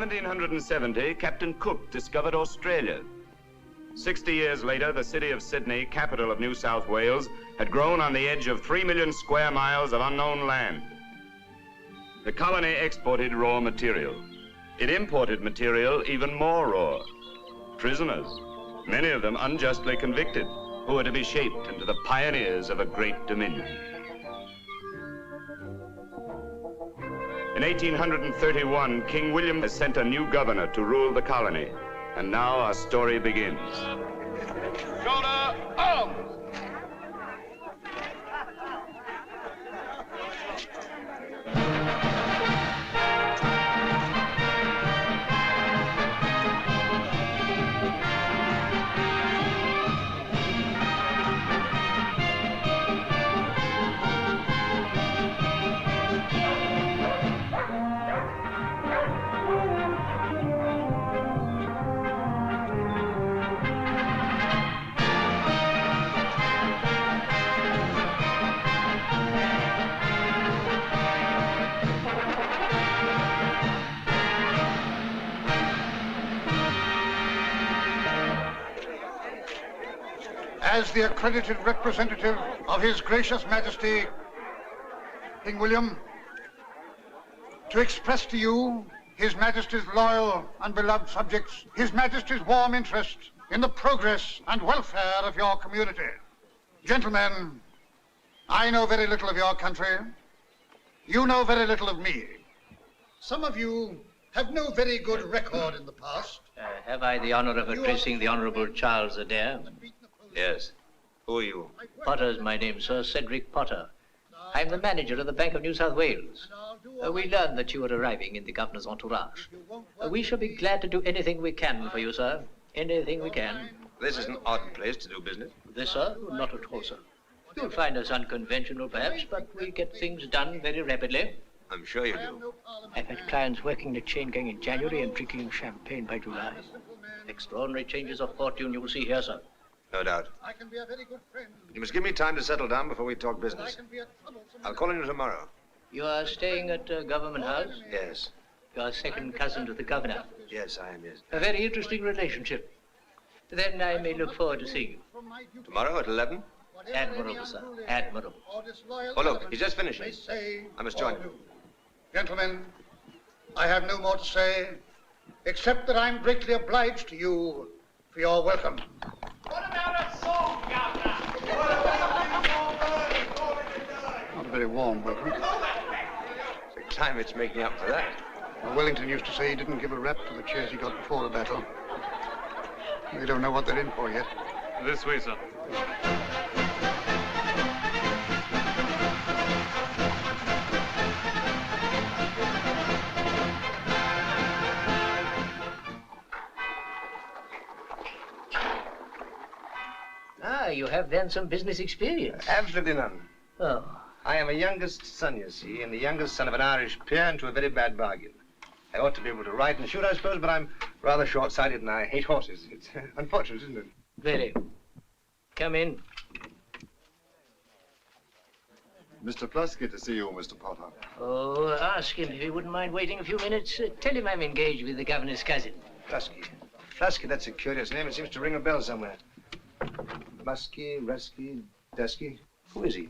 1770, Captain Cook discovered Australia. 60 years later, the city of Sydney, capital of New South Wales, had grown on the edge of 3 million square miles of unknown land. The colony exported raw material. It imported material even more raw. Prisoners, many of them unjustly convicted, who were to be shaped into the pioneers of a great dominion. In 1831, King William has sent a new governor to rule the colony. And now our story begins. Shoulder arms! As the accredited representative of His Gracious Majesty, King William, to express to you His Majesty's loyal and beloved subjects, His Majesty's warm interest in the progress and welfare of your community. Gentlemen, I know very little of your country. You know very little of me. Some of you have no very good record in the past. Have I the honor of addressing the Honorable Charles Adair? Yes. Who are you? Potter's my name, sir. Cedric Potter. I'm the manager of the Bank of New South Wales. We learned that you were arriving in the governor's entourage. We shall be glad to do anything we can for you, sir. Anything we can. This is an odd place to do business. This, sir? Not at all, sir. You'll find us unconventional, perhaps, but we get things done very rapidly. I'm sure you do. I've had clients working the chain gang in January and drinking champagne by July. Extraordinary changes of fortune you will see here, sir. No doubt. I can be a very good friend. You must give me time to settle down before we talk business. I'll call on you tomorrow. You are staying at Government House? Yes. You are second cousin to the governor? Yes, I am, yes. A very interesting relationship. Then I may look forward to seeing you. Tomorrow at 11? Admirable, sir. Admirable. Oh, look, he's just finishing. I must join him. Gentlemen, I have no more to say, except that I'm greatly obliged to you for your welcome. What about a song, Governor? Not a very warm welcome. It's climate's making up for that. Well, Wellington used to say he didn't give a rap to the cheers he got before the battle. They don't know what they're in for yet. This way, sir. Ah, you have then some business experience. Absolutely none. Oh. I am a youngest son, you see, and the youngest son of an Irish peer into a very bad bargain. I ought to be able to ride and shoot, I suppose, but I'm rather short-sighted and I hate horses. It's unfortunate, isn't it? Very. Come in. Mr. Plusky to see you, Mr. Potter. Oh, ask him if he wouldn't mind waiting a few minutes. Tell him I'm engaged with the governor's cousin. Plusky. Plusky, that's a curious name. It seems to ring a bell somewhere. Musky, Rusky, Dusky. Who is he?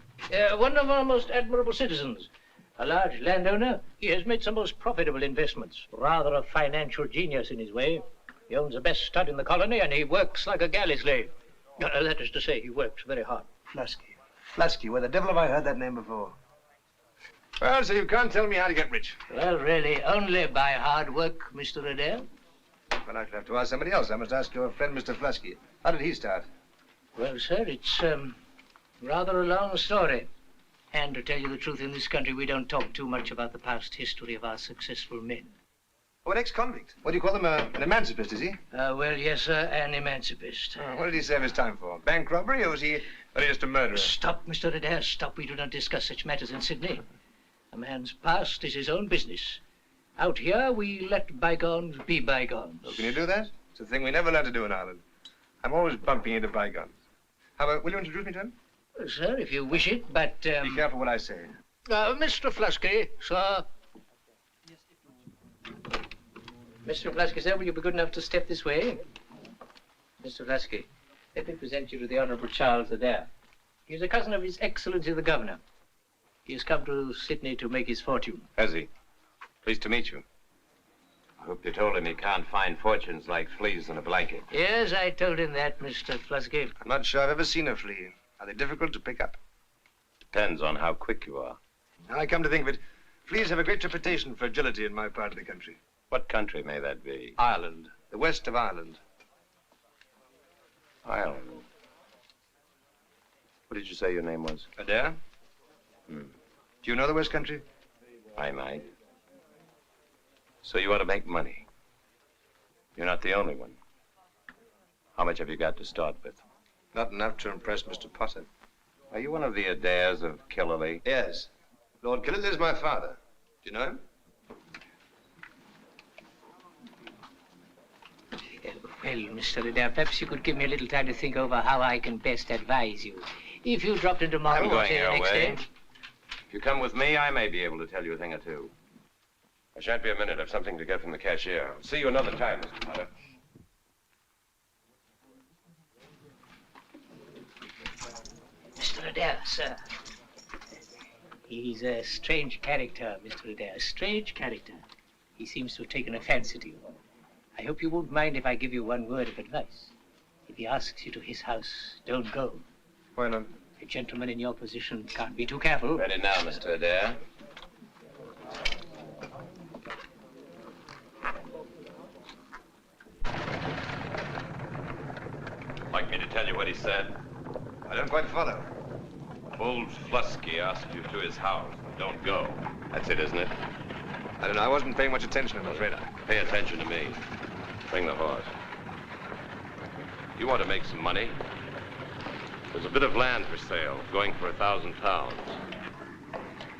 One of our most admirable citizens. A large landowner. He has made some most profitable investments. Rather a financial genius in his way. He owns the best stud in the colony, and he works like a galley slave. That is to say, he works very hard. Plusky. Plusky. Where the devil have I heard that name before? Well, so you can't tell me how to get rich. Well, really, only by hard work, Mr. Adair. Well, I shall have to ask somebody else. I must ask your friend, Mr. Plusky. How did he start? Well, sir, it's rather a long story. And to tell you the truth, in this country, we don't talk too much about the past history of our successful men. Oh, an ex-convict. What do you call them? An emancipist, is he? Well, yes, sir, an emancipist. Oh, what did he serve his time for? Bank robbery, or was he just a murderer? Stop, Mr. Adair, stop. We do not discuss such matters in Sydney. A man's past is his own business. Out here, we let bygones be bygones. Oh, can you do that? It's a thing we never learned to do in Ireland. I'm always bumping into bygones. How about, will you introduce me to him? Well, sir, if you wish it, but... Be careful what I say. Mr. Flusky, sir. Mr. Pulaski, sir, will you be good enough to step this way? Mr. Pulaski, let me present you to the Honourable Charles Adair. He's a cousin of His Excellency the Governor. He has come to Sydney to make his fortune. Has he? Pleased to meet you. I hope you told him he can't find fortunes like fleas in a blanket. Yes, I told him that, Mr. Pulaski. I'm not sure I've ever seen a flea. Are they difficult to pick up? Depends on how quick you are. Now I come to think of it, fleas have a great reputation for agility in my part of the country. What country may that be? Ireland. The west of Ireland. Ireland. What did you say your name was? Adair? Hmm. Do you know the west country? I might. So you ought to make money. You're not the only one. How much have you got to start with? Not enough to impress Mr. Potter. Are you one of the Adairs of Killaley? Yes. Lord Killaley is my father. Do you know him? Well, Mr. Adair, perhaps you could give me a little time to think over how I can best advise you. If you dropped in tomorrow, I'm or going say the your next way. day. If you come with me, I may be able to tell you a thing or two. I shan't be a minute. I've something to get from the cashier. I'll see you another time, Mr. Potter. Mr. Adair, sir. He's a strange character, Mr. Adair. A strange character. He seems to have taken a fancy to you. I hope you won't mind if I give you one word of advice. If he asks you to his house, don't go. Why not? A gentleman in your position can't be too careful. Ready now, Mr. Adair. Like me to tell you what he said? I don't quite follow. Old Flusky asked you to his house. Don't go. That's it, isn't it? I don't know. I wasn't paying much attention, I'm afraid. Pay attention to me. Bring the horse. You want to make some money? There's a bit of land for sale, going for £1,000.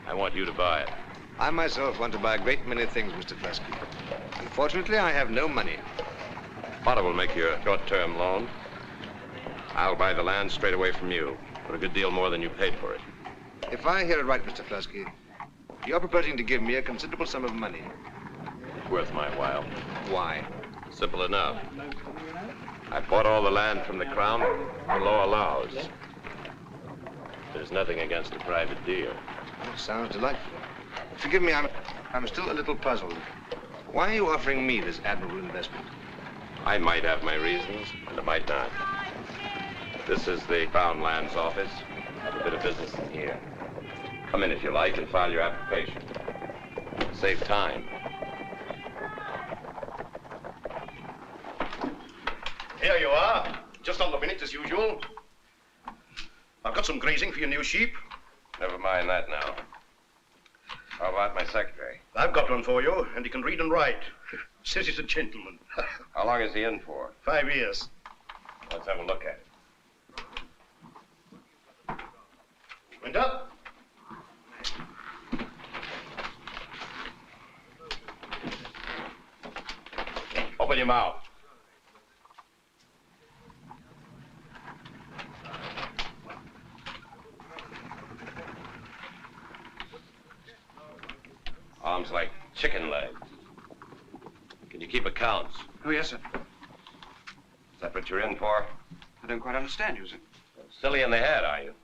I want you to buy it. I myself want to buy a great many things, Mr. Flusky. Unfortunately, I have no money. Potter will make you a short-term loan. I'll buy the land straight away from you for a good deal more than you paid for it. If I hear it right, Mr. Flusky, you're proposing to give me a considerable sum of money. Worth my while. Why? Simple enough. I bought all the land from the Crown. The law allows. There's nothing against a private deal. That sounds delightful. Forgive me, I'm still a little puzzled. Why are you offering me this admirable investment? I might have my reasons, and I might not. This is the Crown Lands Office. I have a bit of business in here. Come in if you like and file your application. Save time. Here you are, just on the minute as usual. I've got some grazing for your new sheep. Never mind that now. How about my secretary? I've got one for you, and he can read and write. Says he's a gentleman. How long is he in for? 5 years. Let's have a look at it. Went up. Open your mouth. Arms like chicken legs. Can you keep accounts? Oh, yes, sir. Is that what you're in for? I don't quite understand you, sir. Silly in the head, are you?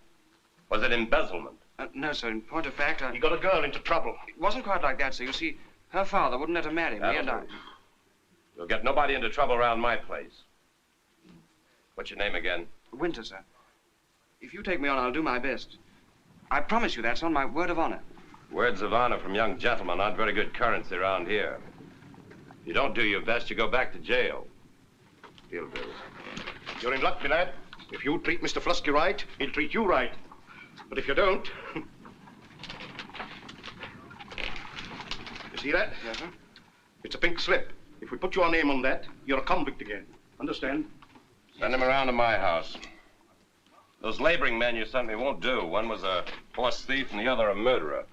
Was it embezzlement? No, sir. In point of fact, You got a girl into trouble. It wasn't quite like that, sir. You see, her father wouldn't let her marry me, and I... You'll get nobody into trouble around my place. What's your name again? Winter, sir. If you take me on, I'll do my best. I promise you that's on my word of honor. Words of honor from young gentlemen aren't very good currency around here. If you don't do your best, you go back to jail. Deal bills. You're in luck, my lad. If you treat Mr. Flusky right, he'll treat you right. But if you don't... You see that? Yes, sir. It's a pink slip. If we put your name on that, you're a convict again. Understand? Send him around to my house. Those laboring men you sent me won't do. One was a horse thief and the other a murderer.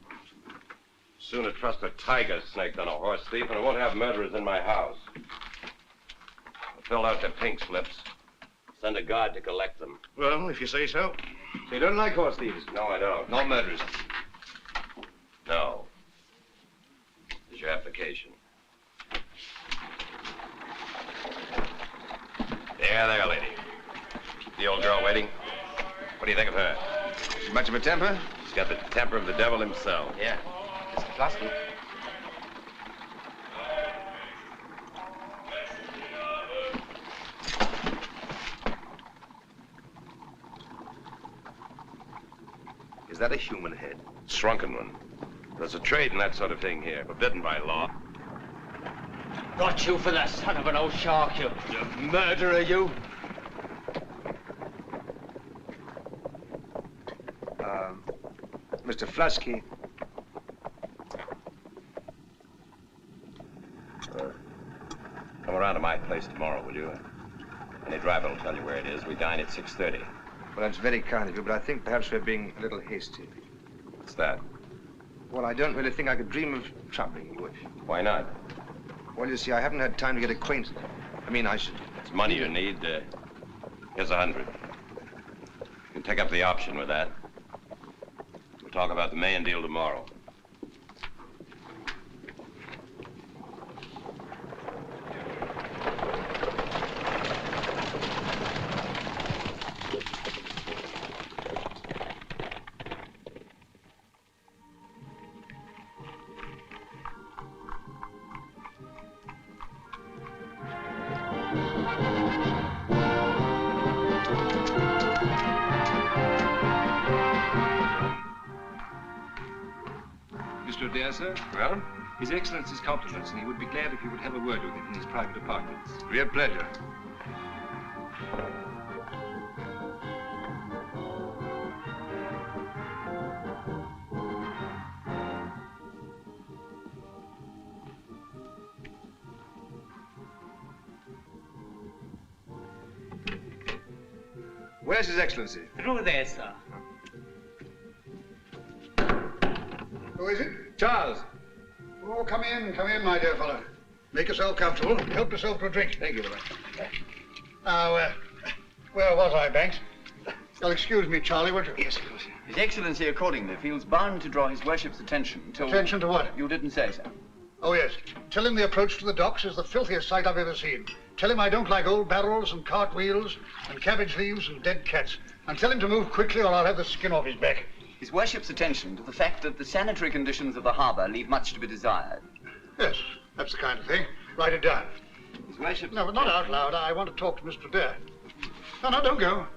Sooner trust a tiger snake than a horse thief, and I won't have murderers in my house. I filled out the pink slips. Send a guard to collect them. Well, if you say so. So you don't like horse thieves? No, I don't. Nor murderers? No. Here's your application. Much of a temper? He's got the temper of the devil himself. Yeah. Mr. Plasky. Is that a human head? Shrunken one. There's a trade in that sort of thing here, forbidden by law. Got you for the son of an old shark, you murderer, you. Mr. Flasky. Come around to my place tomorrow, will you? Any driver will tell you where it is. We dine at 6:30. Well, that's very kind of you, but I think perhaps we're being a little hasty. What's that? Well, I don't really think I could dream of troubling you. Why not? Well, you see, I haven't had time to get acquainted. I mean, I should... It's money you need. Here's 100. You can take up the option with that. We'll talk about the main deal tomorrow. Mr. Adair, sir? Well? His Excellency's compliments, and he would be glad if you would have a word with him in his private apartments. Real pleasure. Where's His Excellency? Through there, sir. Who is it? Charles. Oh, come in, my dear fellow. Make yourself comfortable. Help yourself to a drink. Thank you, brother. Now, where was I, Banks? You'll excuse me, Charlie, won't you? Yes, of course. His Excellency accordingly feels bound to draw his worship's attention to... Attention to what? You didn't say so. Oh, yes. Tell him the approach to the docks is the filthiest sight I've ever seen. Tell him I don't like old barrels and cartwheels and cabbage leaves and dead cats. And tell him to move quickly or I'll have the skin off his back. His worship's attention to the fact that the sanitary conditions of the harbour leave much to be desired. Yes, that's the kind of thing. Write it down. His worship... No, but not out loud. I want to talk to Mr. Adair. No, don't go.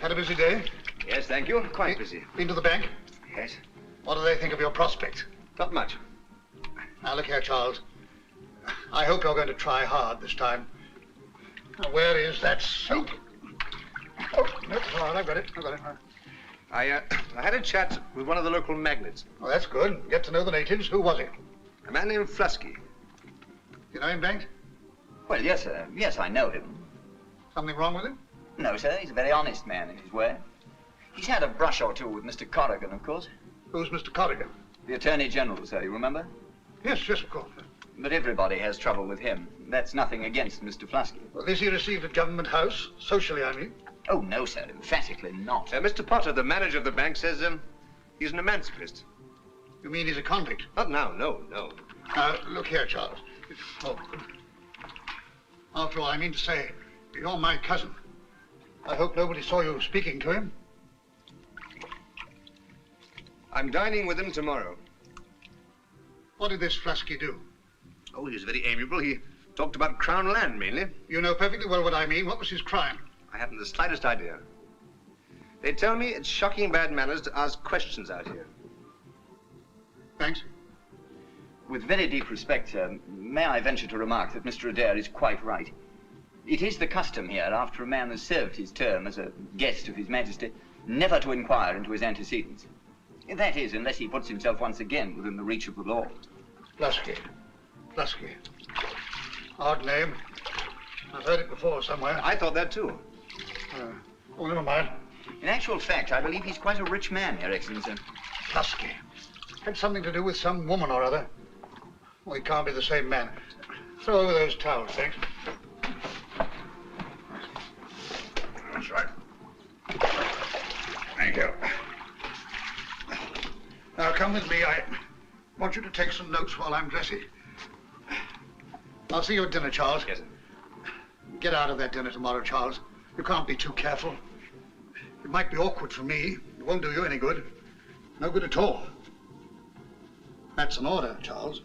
Had a busy day? Yes, thank you. Quite busy. Been to the bank? Yes. What do they think of your prospects? Not much. Now, look here, Charles. I hope you're going to try hard this time. Now, where is that soap? Oh, no, all right, I've got it. I had a chat with one of the local magnates. Oh, that's good. Get to know the natives. Who was he? A man named Flasky. You know him, Banks? Well, yes, sir. Yes, I know him. Something wrong with him? No, sir. He's a very honest man in his way. He's had a brush or two with Mr. Corrigan, of course. Who's Mr. Corrigan? The Attorney General, sir, you remember? Yes, of course. But everybody has trouble with him. That's nothing against Mr. Flasky. Well, is he received at Government House? Socially, I mean. Oh, no, sir. Emphatically not. Mr. Potter, the manager of the bank, says he's an emancipist. You mean he's a convict? Not now, no. Look here, Charles. Oh. After all, I mean to say, you're my cousin. I hope nobody saw you speaking to him. I'm dining with him tomorrow. What did this Flasky do? Oh, he was very amiable. He talked about Crown land, mainly. You know perfectly well what I mean. What was his crime? I haven't the slightest idea. They tell me it's shocking bad manners to ask questions out here. Thanks. With very deep respect, sir, may I venture to remark that Mr. Adair is quite right. It is the custom here, after a man has served his term as a guest of His Majesty, never to inquire into his antecedents. That is, unless he puts himself once again within the reach of the law. Flasky. Odd name. I've heard it before somewhere. I thought that too. Oh, never mind. In actual fact, I believe he's quite a rich man, Your Excellency. Flasky. Had something to do with some woman or other. Well, he can't be the same man. Throw over those towels, thanks. That's right. Thank you. Now, come with me. I want you to take some notes while I'm dressing. I'll see you at dinner, Charles. Yes, sir. Get out of that dinner tomorrow, Charles. You can't be too careful. It might be awkward for me. It won't do you any good. No good at all. That's an order, Charles.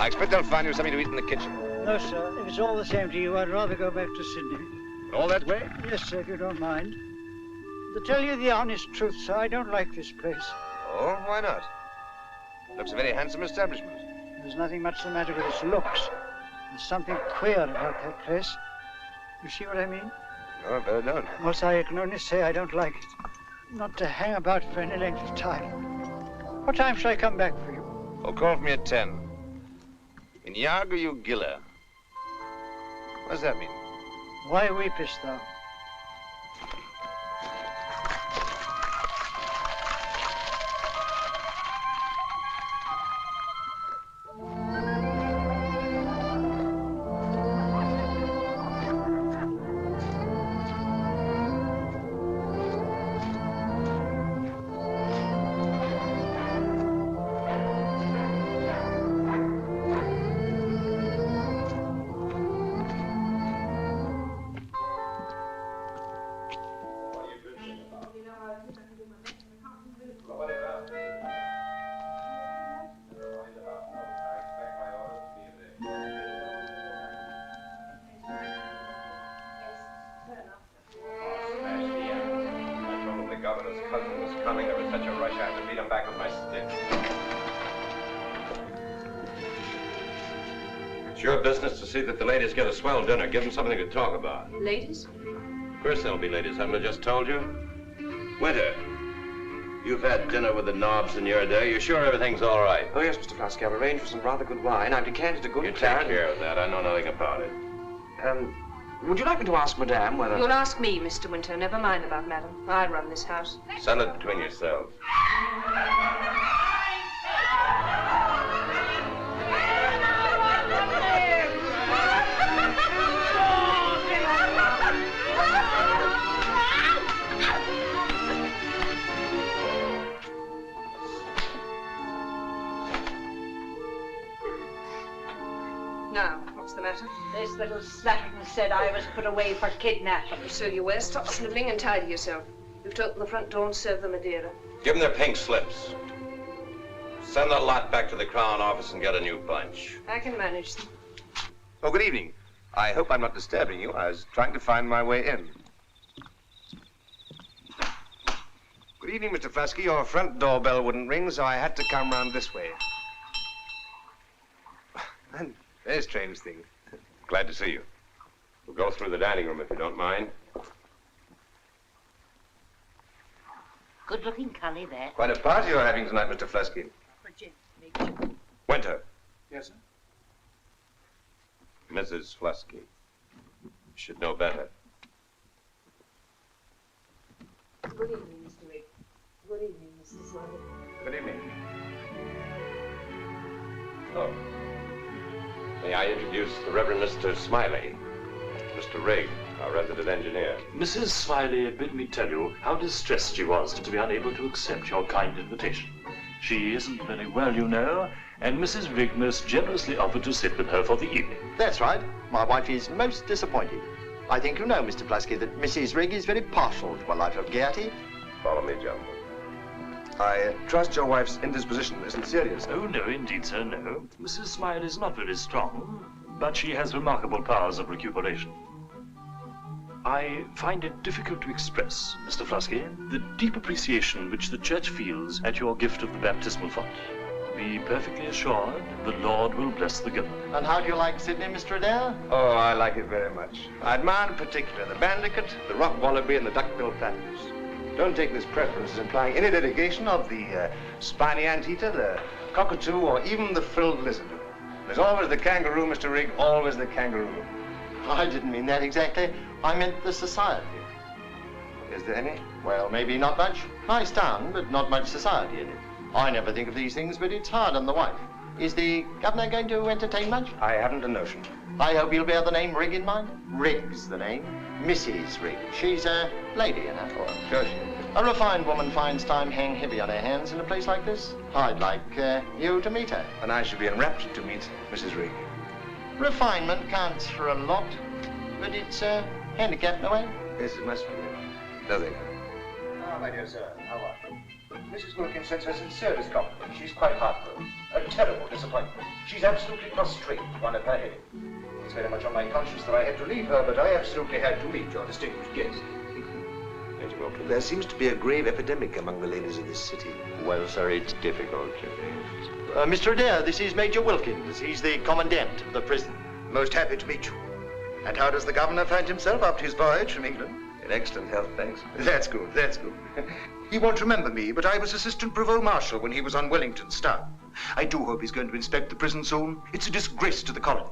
I expect they'll find you something to eat in the kitchen. No, sir. If it's all the same to you, I'd rather go back to Sydney. All that way? Yes, sir, if you don't mind. To tell you the honest truth, sir, I don't like this place. Oh, why not? Looks a very handsome establishment. There's nothing much the matter with its looks. There's something queer about that place. You see what I mean? No, I better don't. Also, I can only say I don't like it. Not to hang about for any length of time. What time shall I come back for you? Oh, call for me at 10. In Yaga Ugilla. What does that mean? Why weepest thou? Your business to see that the ladies get a swell dinner. Give them something to talk about. Ladies? Of course there'll be ladies. Haven't I just told you? Winter, you've had dinner with the knobs in your day. You sure everything's all right? Oh, yes, Mr. Flasky. I've arranged for some rather good wine. I've decanted a good You take care of that. I know nothing about it. Would you like me to ask Madame whether... You'll ask me, Mr. Winter. Never mind about Madam. I run this house. Settle it between yourselves. Now, what's the matter? This little slattern said I was put away for kidnapping. So you were. Stop sniveling and tidy yourself. You've to open the front door and serve the Madeira. Give them their pink slips. Send the lot back to the Crown office and get a new bunch. I can manage them. Oh, good evening. I hope I'm not disturbing you. I was trying to find my way in. Good evening, Mr. Flasky. Your front doorbell wouldn't ring, so I had to come round this way. Very strange thing. Glad to see you. We'll go through the dining room if you don't mind. Good-looking collie there. Quite a party you're having tonight, Mr. Flasky. For Jim. Winter. Yes, sir? Mrs. Flusky. You should know better. Good evening, Mr. Rigg. Good evening, Mrs. Smiley. Good evening. Oh. May I introduce the Reverend Mr. Smiley, Mr. Rigg, our resident engineer. Mrs. Smiley bid me tell you how distressed she was to be unable to accept your kind invitation. She isn't very well, you know, and Mrs. Rigg most generously offered to sit with her for the evening. That's right. My wife is most disappointed. I think you know, Mr. Flasky, that Mrs. Rigg is very partial to a life of gaiety. Follow me, gentlemen. I trust your wife's indisposition isn't serious. Oh, no, indeed, sir, no. Mrs. Smiley is not very strong, but she has remarkable powers of recuperation. I find it difficult to express, Mr. Flusky, the deep appreciation which the Church feels at your gift of the baptismal font. Be perfectly assured the Lord will bless the giver. And how do you like Sydney, Mr. Adair? Oh, I like it very much. I admire in particular the bandicoot, the rock wallaby, and the duck-billed platypus. Don't take this preference as implying any dedication of the spiny anteater, the cockatoo, or even the frilled lizard. There's always the kangaroo, Mr. Rigg, always the kangaroo. I didn't mean that exactly. I meant the society. Is there any? Well, maybe not much. Nice town, but not much society in it. I never think of these things, but it's hard on the wife. Is the governor going to entertain much? I haven't a notion. I hope you'll bear the name Rigg in mind. Rigg's the name. Mrs. Rigg. She's a lady, you know. Oh, I'm sure she is. A refined woman finds time hang heavy on her hands in a place like this. I'd like you to meet her. And I should be enraptured to meet Mrs. Rigg. Refinement counts for a lot, but it's handicapped in a way. Yes, it must be. Does it? Ah, my dear sir, how are you? Mrs. Wilkins sends her sincerest compliments. She's quite heartbroken. A terrible disappointment. She's absolutely prostrate, one of her headache. It's very much on my conscience that I had to leave her, but I absolutely had to meet your distinguished guest. Mr. Wilkins, there seems to be a grave epidemic among the ladies of this city. Well, sir, it's difficult. Mr. Adair, this is Major Wilkins. He's the commandant of the prison. Most happy to meet you. And how does the governor find himself after his voyage from England? In excellent health, thanks. That's good, that's good. He won't remember me, but I was Assistant Provost Marshal when he was on Wellington's staff. I do hope he's going to inspect the prison soon. It's a disgrace to the colony.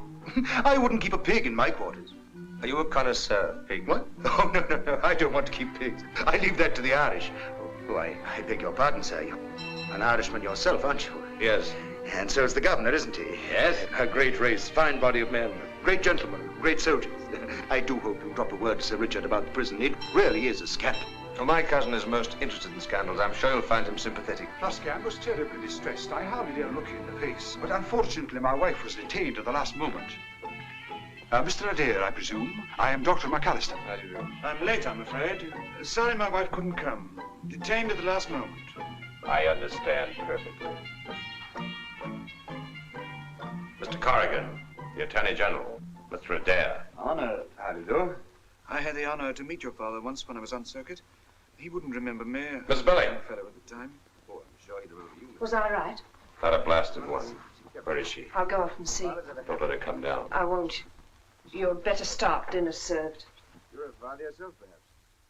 I wouldn't keep a pig in my quarters. Are you a connoisseur of pigs? What? Oh, no. I don't want to keep pigs. I leave that to the Irish. Oh, I beg your pardon, sir. You're an Irishman yourself, aren't you? Yes. And so's the governor, isn't he? Yes. A great race, fine body of men, great gentlemen, great soldiers. I do hope you'll drop a word to Sir Richard about the prison. It really is a scandal. Well, my cousin is most interested in scandals. I'm sure you'll find him sympathetic. Lusky, I was terribly distressed. I hardly dare look you in the face. But unfortunately, my wife was detained at the last moment. Mr. Adair, I presume. I am Dr. McAllister. How do you do? I'm late, I'm afraid. Sorry my wife couldn't come. Detained at the last moment. I understand perfectly. Mr. Corrigan, the Attorney General, Mr. Adair. Honor. How do you do? I had the honor to meet your father once when I was on circuit. He wouldn't remember me. Miss Billy. Young fellow at the time. Oh, I'm sure he'd remember you. Was I right? Not a blasted one. Where is she? I'll go off and see. Don't let her come down. I won't. You'd better stop. Dinner's served. You're a father yourself, perhaps?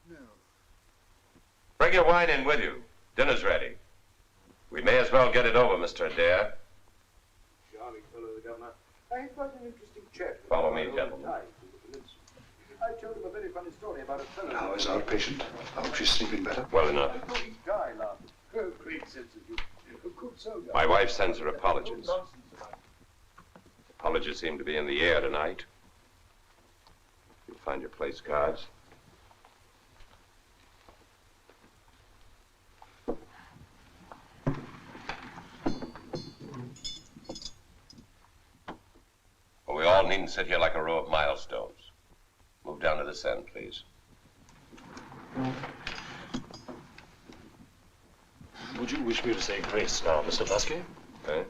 No. Bring your wine in with you. Dinner's ready. We may as well get it over, Mr. Adair. Charming fellow, the governor. I had quite an interesting chat. Follow me, gentlemen. I told him a very funny story about a fellow. How is our patient? I hope she's sleeping better. Well enough. I thought he'd die laughing. Oh, great sense of humor. A good soldier. My wife sends her apologies. Apologies seem to be in the air tonight. You'll find your place cards. Well, we all needn't sit here like a row of milestones. Move down to this end, please. Would you wish me to say grace now, Mr. Flasky? Eh?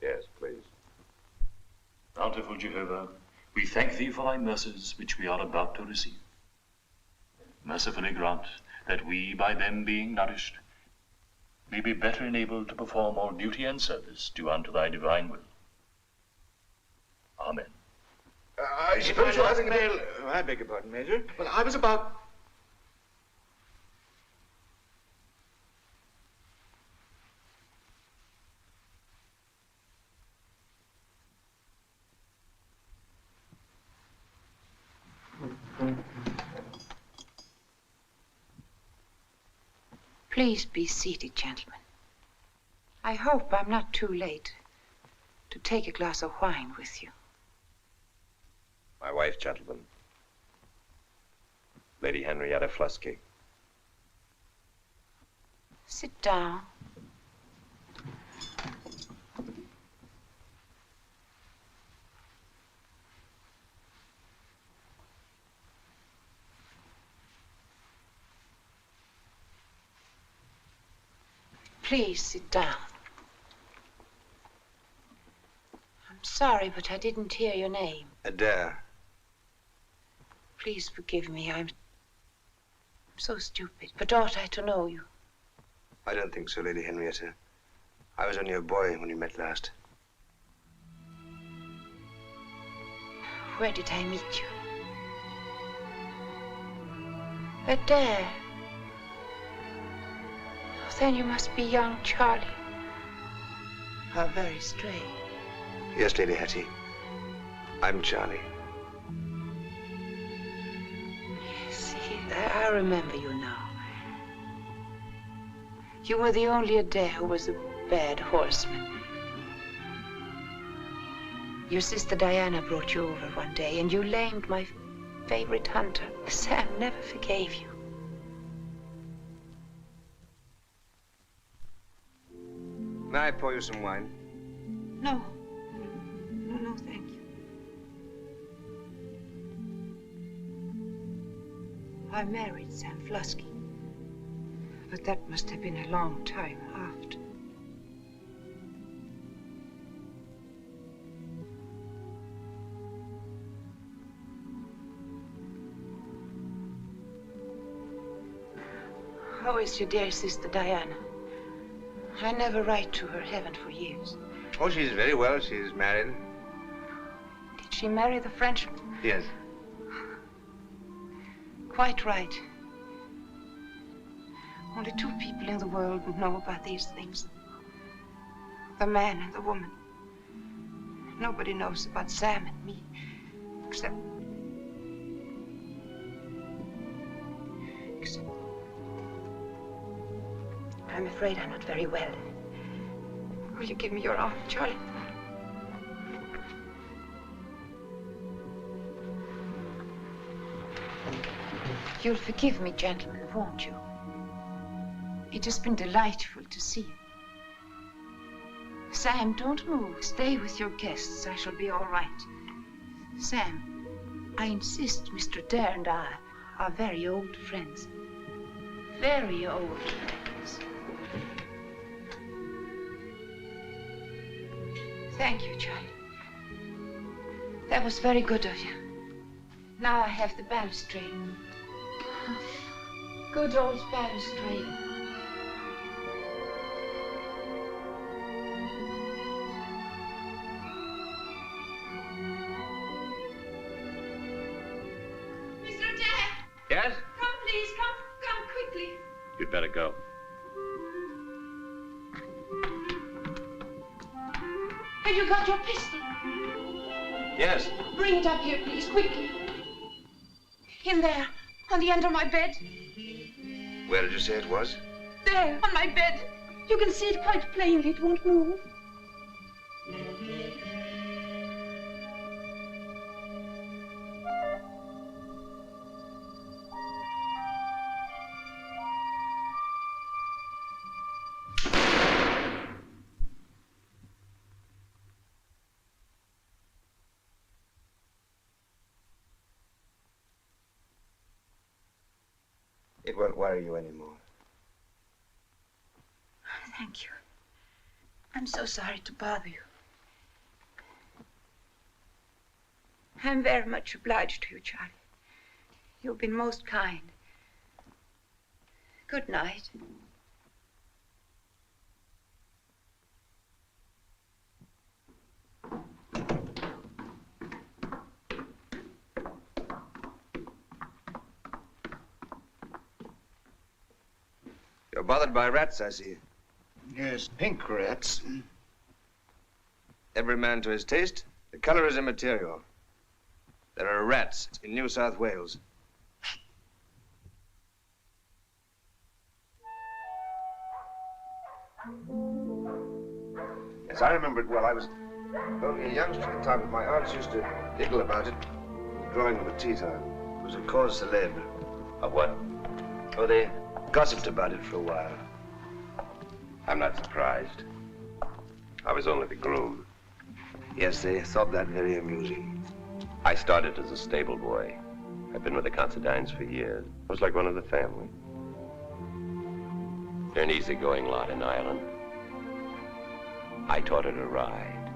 Yes, please. Bountiful Jehovah, we thank thee for thy mercies which we are about to receive. Mercifully grant that we, by them being nourished, may be better enabled to perform all duty and service due unto thy divine will. Amen. I suppose you're having a bit... I beg your pardon, Major. Well, I was about... Please be seated, gentlemen. I hope I'm not too late to take a glass of wine with you. My wife, gentlemen. Lady Henrietta Flusky. Sit down. Please sit down. I'm sorry, but I didn't hear your name. Adair. Please forgive me. I'm so stupid. But ought I to know you? I don't think so, Lady Henrietta. I was only a boy when we met last. Where did I meet you? Adair. Then you must be young Charlie. How very strange. Yes, Lady Hattie. I'm Charlie. Yes, I remember you now. You were the only Adair who was a bad horseman. Your sister Diana brought you over one day, and you lamed my favorite hunter. Sam never forgave you. I pour you some wine? No. No, thank you. I married Sam Flusky, but that must have been a long time after. How is your dear sister Diana? I never write to her, haven't for years. Oh, she's very well. She's married. Did she marry the Frenchman? Yes. Quite right. Only two people in the world know about these things. The man and the woman. Nobody knows about Sam and me, except... I'm afraid I'm not very well. Will you give me your arm, Charlie? You'll forgive me, gentlemen, won't you? It has been delightful to see you. Sam, don't move. Stay with your guests. I shall be all right. Sam, I insist Mr. Adair and I are very old friends. Very old friends. Thank you, Charlie. That was very good of you. Now I have the balustrade. Good old balustrade. Mr. Adair! Yes? Come, please. Come quickly. You'd better go. Have you got your pistol? Yes. Bring it up here, please, quickly. In there, on the end of my bed. Where did you say it was? There, on my bed. You can see it quite plainly. It won't move. It won't worry you anymore. Thank you. I'm so sorry to bother you. I'm very much obliged to you, Charlie. You've been most kind. Good night. You're bothered by rats, I see. Yes, pink rats. Every man to his taste. The color is immaterial. There are rats in New South Wales. Yes, I remember it well. I was only a youngster at the time, but my aunts used to giggle about it, drawing of a tea time. It was a cause célèbre. Of what? Oh, they gossiped about it for a while. I'm not surprised. I was only the groom. Yes, they thought that very amusing. I started as a stable boy. I've been with the Considines for years. I was like one of the family. They're an easygoing lot in Ireland. I taught her to ride.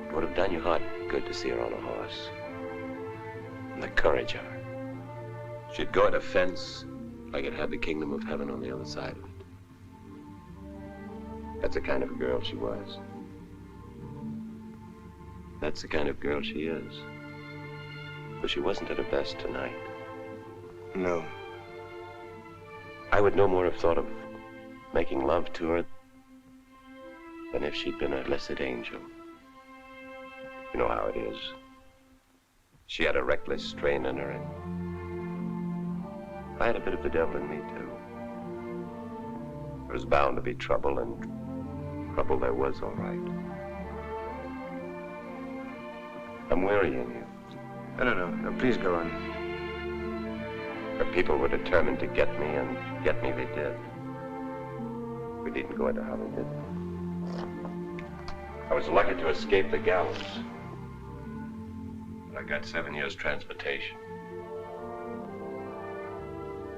It would have done your heart good to see her on a horse. And the courage of her. She'd go at a fence like it had the kingdom of heaven on the other side of it. That's the kind of girl she was. That's the kind of girl she is. But she wasn't at her best tonight. No. I would no more have thought of making love to her than if she'd been a blessed angel. You know how it is. She had a reckless strain in her, and I had a bit of the devil in me, too. There was bound to be trouble, and trouble there was, all right. I'm wearying you. No, please go on. The people were determined to get me, and get me they did. We needn't go into how they did. I was lucky to escape the gallows. But I got 7 years transportation.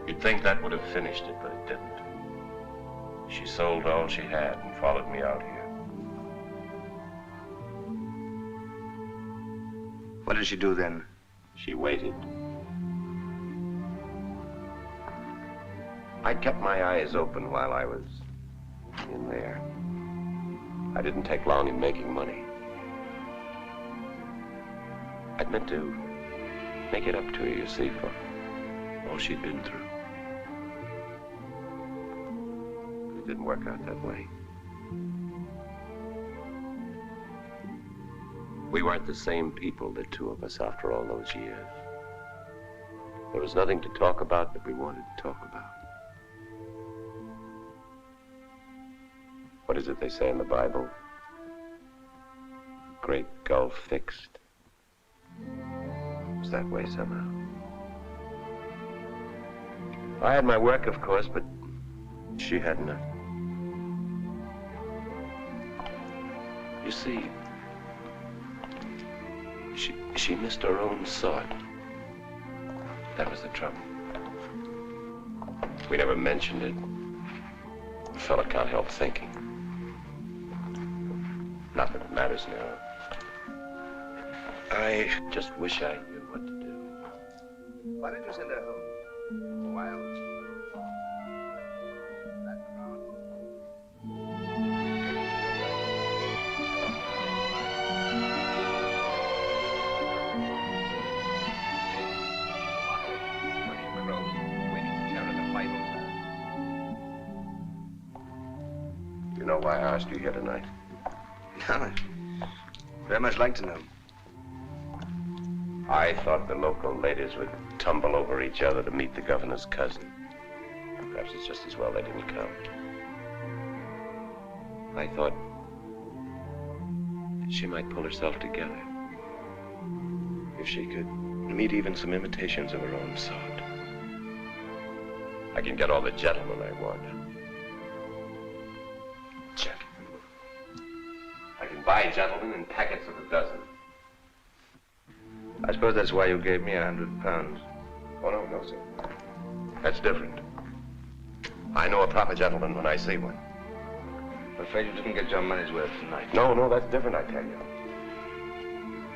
You'd think that would have finished it, but it didn't. She sold all she had and followed me out here. What did she do then? She waited. I kept my eyes open while I was in there. I didn't take long in making money. I'd meant to make it up to her, you see, for all she'd been through. But it didn't work out that way. We weren't the same people, the two of us, after all those years. There was nothing to talk about that we wanted to talk about. What is it they say in the Bible? Great gulf fixed. It was that way somehow. I had my work, of course, but she had nothing. You see, she missed her own sort. That was the trouble. We never mentioned it. The fella can't help thinking. Not that it matters now. I just wish I knew what to do. Why didn't you send her home? A while. You know why I asked you here tonight? No, I'd very much like to know. I thought the local ladies would tumble over each other to meet the governor's cousin. Perhaps it's just as well they didn't come. I thought she might pull herself together. If she could meet even some imitations of her own sort. I can get all the gentlemen I want. Gentlemen. I can buy gentlemen in packets of a dozen. I suppose that's why you gave me £100. Oh, no, sir. That's different. I know a proper gentleman when I see one. I'm afraid you didn't get your money's worth tonight. No, that's different, I tell you.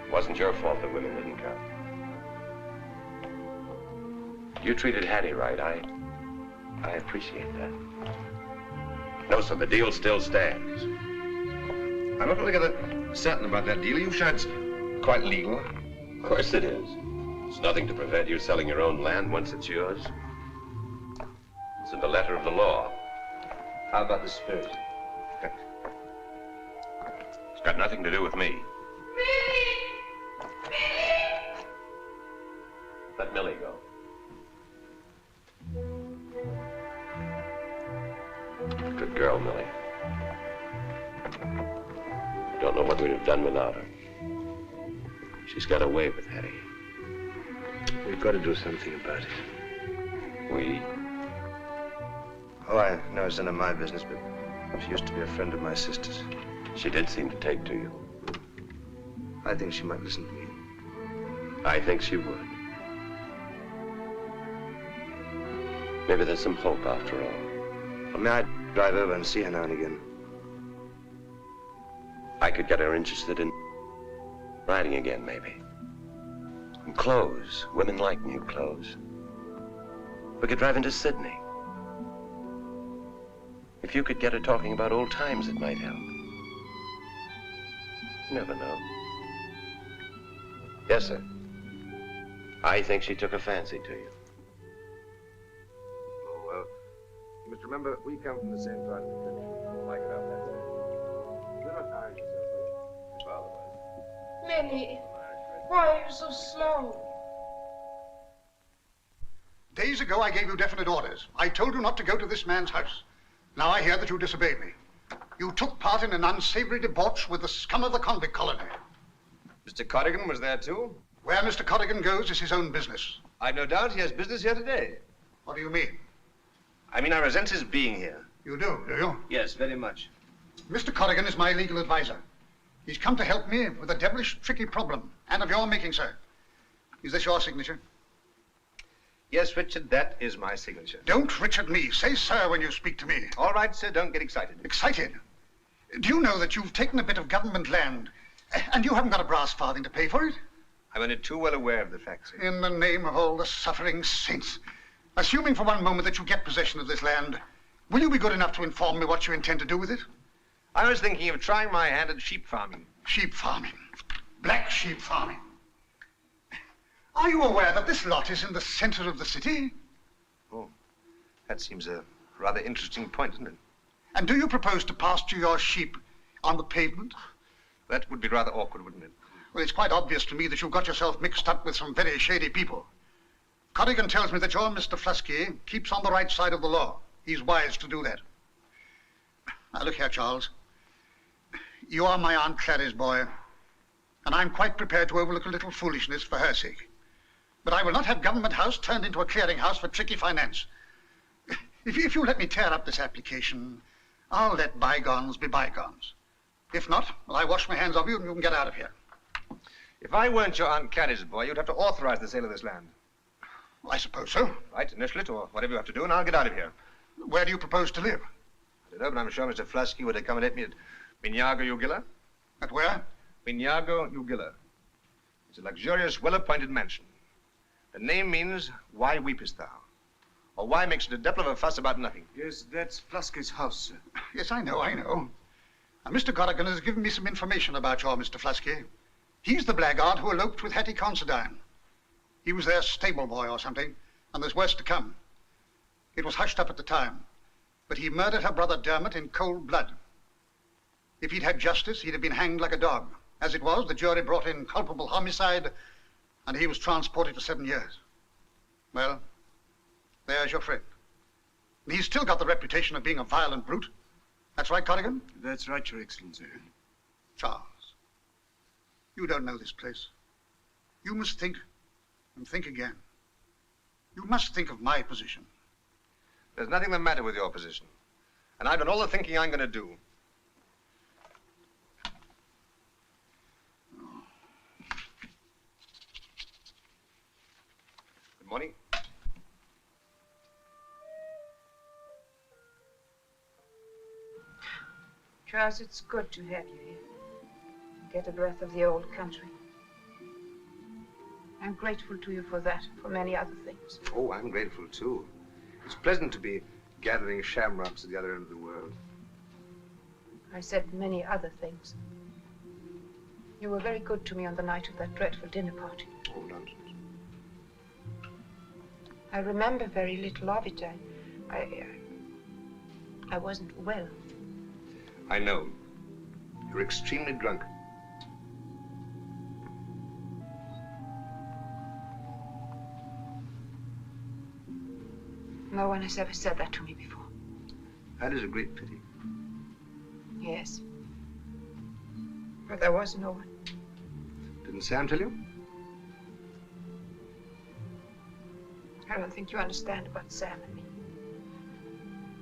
It wasn't your fault that women didn't come. You treated Hattie right. I appreciate that. No, sir, the deal still stands. I'm not altogether certain about that deal. Are you sure it's quite legal? Of course it is. There's nothing to prevent you selling your own land once it's yours. It's in the letter of the law. How about the spirit? It's got nothing to do with me. Let Millie go. Good girl, Millie. Don't know what we'd have done without her. She's got away with Hattie. We've got to do something about it. We? Oh, I know it's none of my business, but she used to be a friend of my sister's. She did seem to take to you. I think she might listen to me. I think she would. Maybe there's some hope after all. Well, may I drive over and see her now and again? I could get her interested in riding again, maybe. And clothes. Women like new clothes. We could drive into Sydney. If you could get her talking about old times, it might help. You never know. Yes, sir. I think she took a fancy to you. Oh, well, you must remember, we come from the same part of the country. Like it up that way. You're not tired yourself, your father was. Millie, why are you so slow? Days ago, I gave you definite orders. I told you not to go to this man's house. Now I hear that you disobeyed me. You took part in an unsavory debauch with the scum of the convict colony. Mr. Cottigan was there, too? Where Mr. Cottigan goes is his own business. I've no doubt he has business here today. What do you mean? I mean, I resent his being here. You do you? Yes, very much. Mr. Cottigan is my legal advisor. He's come to help me with a devilish tricky problem, and of your making, sir. Is this your signature? Yes, Richard, that is my signature. Don't Richard me. Say sir when you speak to me. All right, sir, don't get excited. Excited? Do you know that you've taken a bit of government land, and you haven't got a brass farthing to pay for it? I'm only too well aware of the facts, sir. In the name of all the suffering saints, assuming for one moment that you get possession of this land, will you be good enough to inform me what you intend to do with it? I was thinking of trying my hand at sheep farming. Sheep farming. Black sheep farming. Are you aware that this lot is in the center of the city? Oh, that seems a rather interesting point, doesn't it? And do you propose to pasture your sheep on the pavement? That would be rather awkward, wouldn't it? Well, it's quite obvious to me that you've got yourself mixed up with some very shady people. Corrigan tells me that your Mr. Flusky keeps on the right side of the law. He's wise to do that. Now, look here, Charles. You are my Aunt Clary's boy, and I'm quite prepared to overlook a little foolishness for her sake. But I will not have Government House turned into a clearinghouse for tricky finance. If you let me tear up this application, I'll let bygones be bygones. If not, well, I wash my hands of you and you can get out of here. If I weren't your Aunt Clary's boy, you'd have to authorize the sale of this land. Well, I suppose so. Right, initial it, or whatever you have to do, and I'll get out of here. Where do you propose to live? I don't know, but I'm sure Mr. Flusky would accommodate me at Minyago Ugilla. At where? Minyago Ugilla. It's a luxurious, well-appointed mansion. The name means, why weepest thou? Or why make such a devil of a fuss about nothing? Yes, that's Flusky's house, sir. Yes, I know. Now, Mr. Corrigan has given me some information about your Mr. Flusky. He's the blackguard who eloped with Hattie Considine. He was their stable boy or something, and there's worse to come. It was hushed up at the time, but he murdered her brother Dermot in cold blood. If he'd had justice, he'd have been hanged like a dog. As it was, the jury brought in culpable homicide, and he was transported for 7 years. Well, there's your friend. And he's still got the reputation of being a violent brute. That's right, Corrigan? That's right, Your Excellency. Charles, you don't know this place. You must think and think again. You must think of my position. There's nothing the matter with your position. And I've done all the thinking I'm going to do. Good morning. Charles, it's good to have you here. Get a breath of the old country. I'm grateful to you for that, for many other things. Oh, I'm grateful, too. It's pleasant to be gathering shamrocks at the other end of the world. I said many other things. You were very good to me on the night of that dreadful dinner party. Oh, nonsense. I remember very little of it. I wasn't well. I know. You're extremely drunk. No one has ever said that to me before. That is a great pity. Yes. But there was no one. Didn't Sam tell you? I don't think you understand about Sam and me.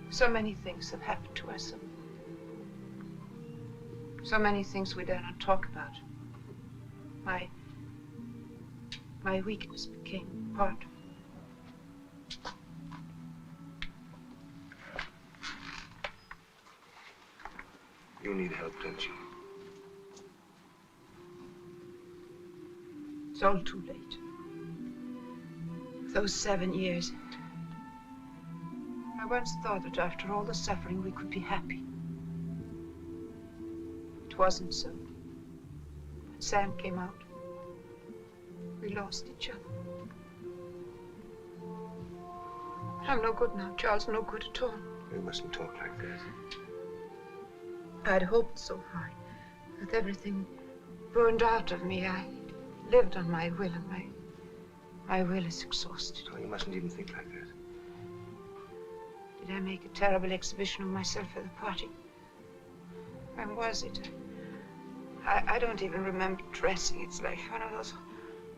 So many things have happened to us. So many things we dare not talk about. My weakness became part of it. You need help, don't you? It's all too late. Those 7 years. I once thought that after all the suffering we could be happy. It wasn't so. When Sam came out, we lost each other. I'm no good now, Charles, no good at all. You mustn't talk like this. I'd hoped so high. With everything burned out of me, I lived on my will, and my will is exhausted. Oh, you mustn't even think like that. Did I make a terrible exhibition of myself at the party? When was it? I don't even remember dressing. It's like one of those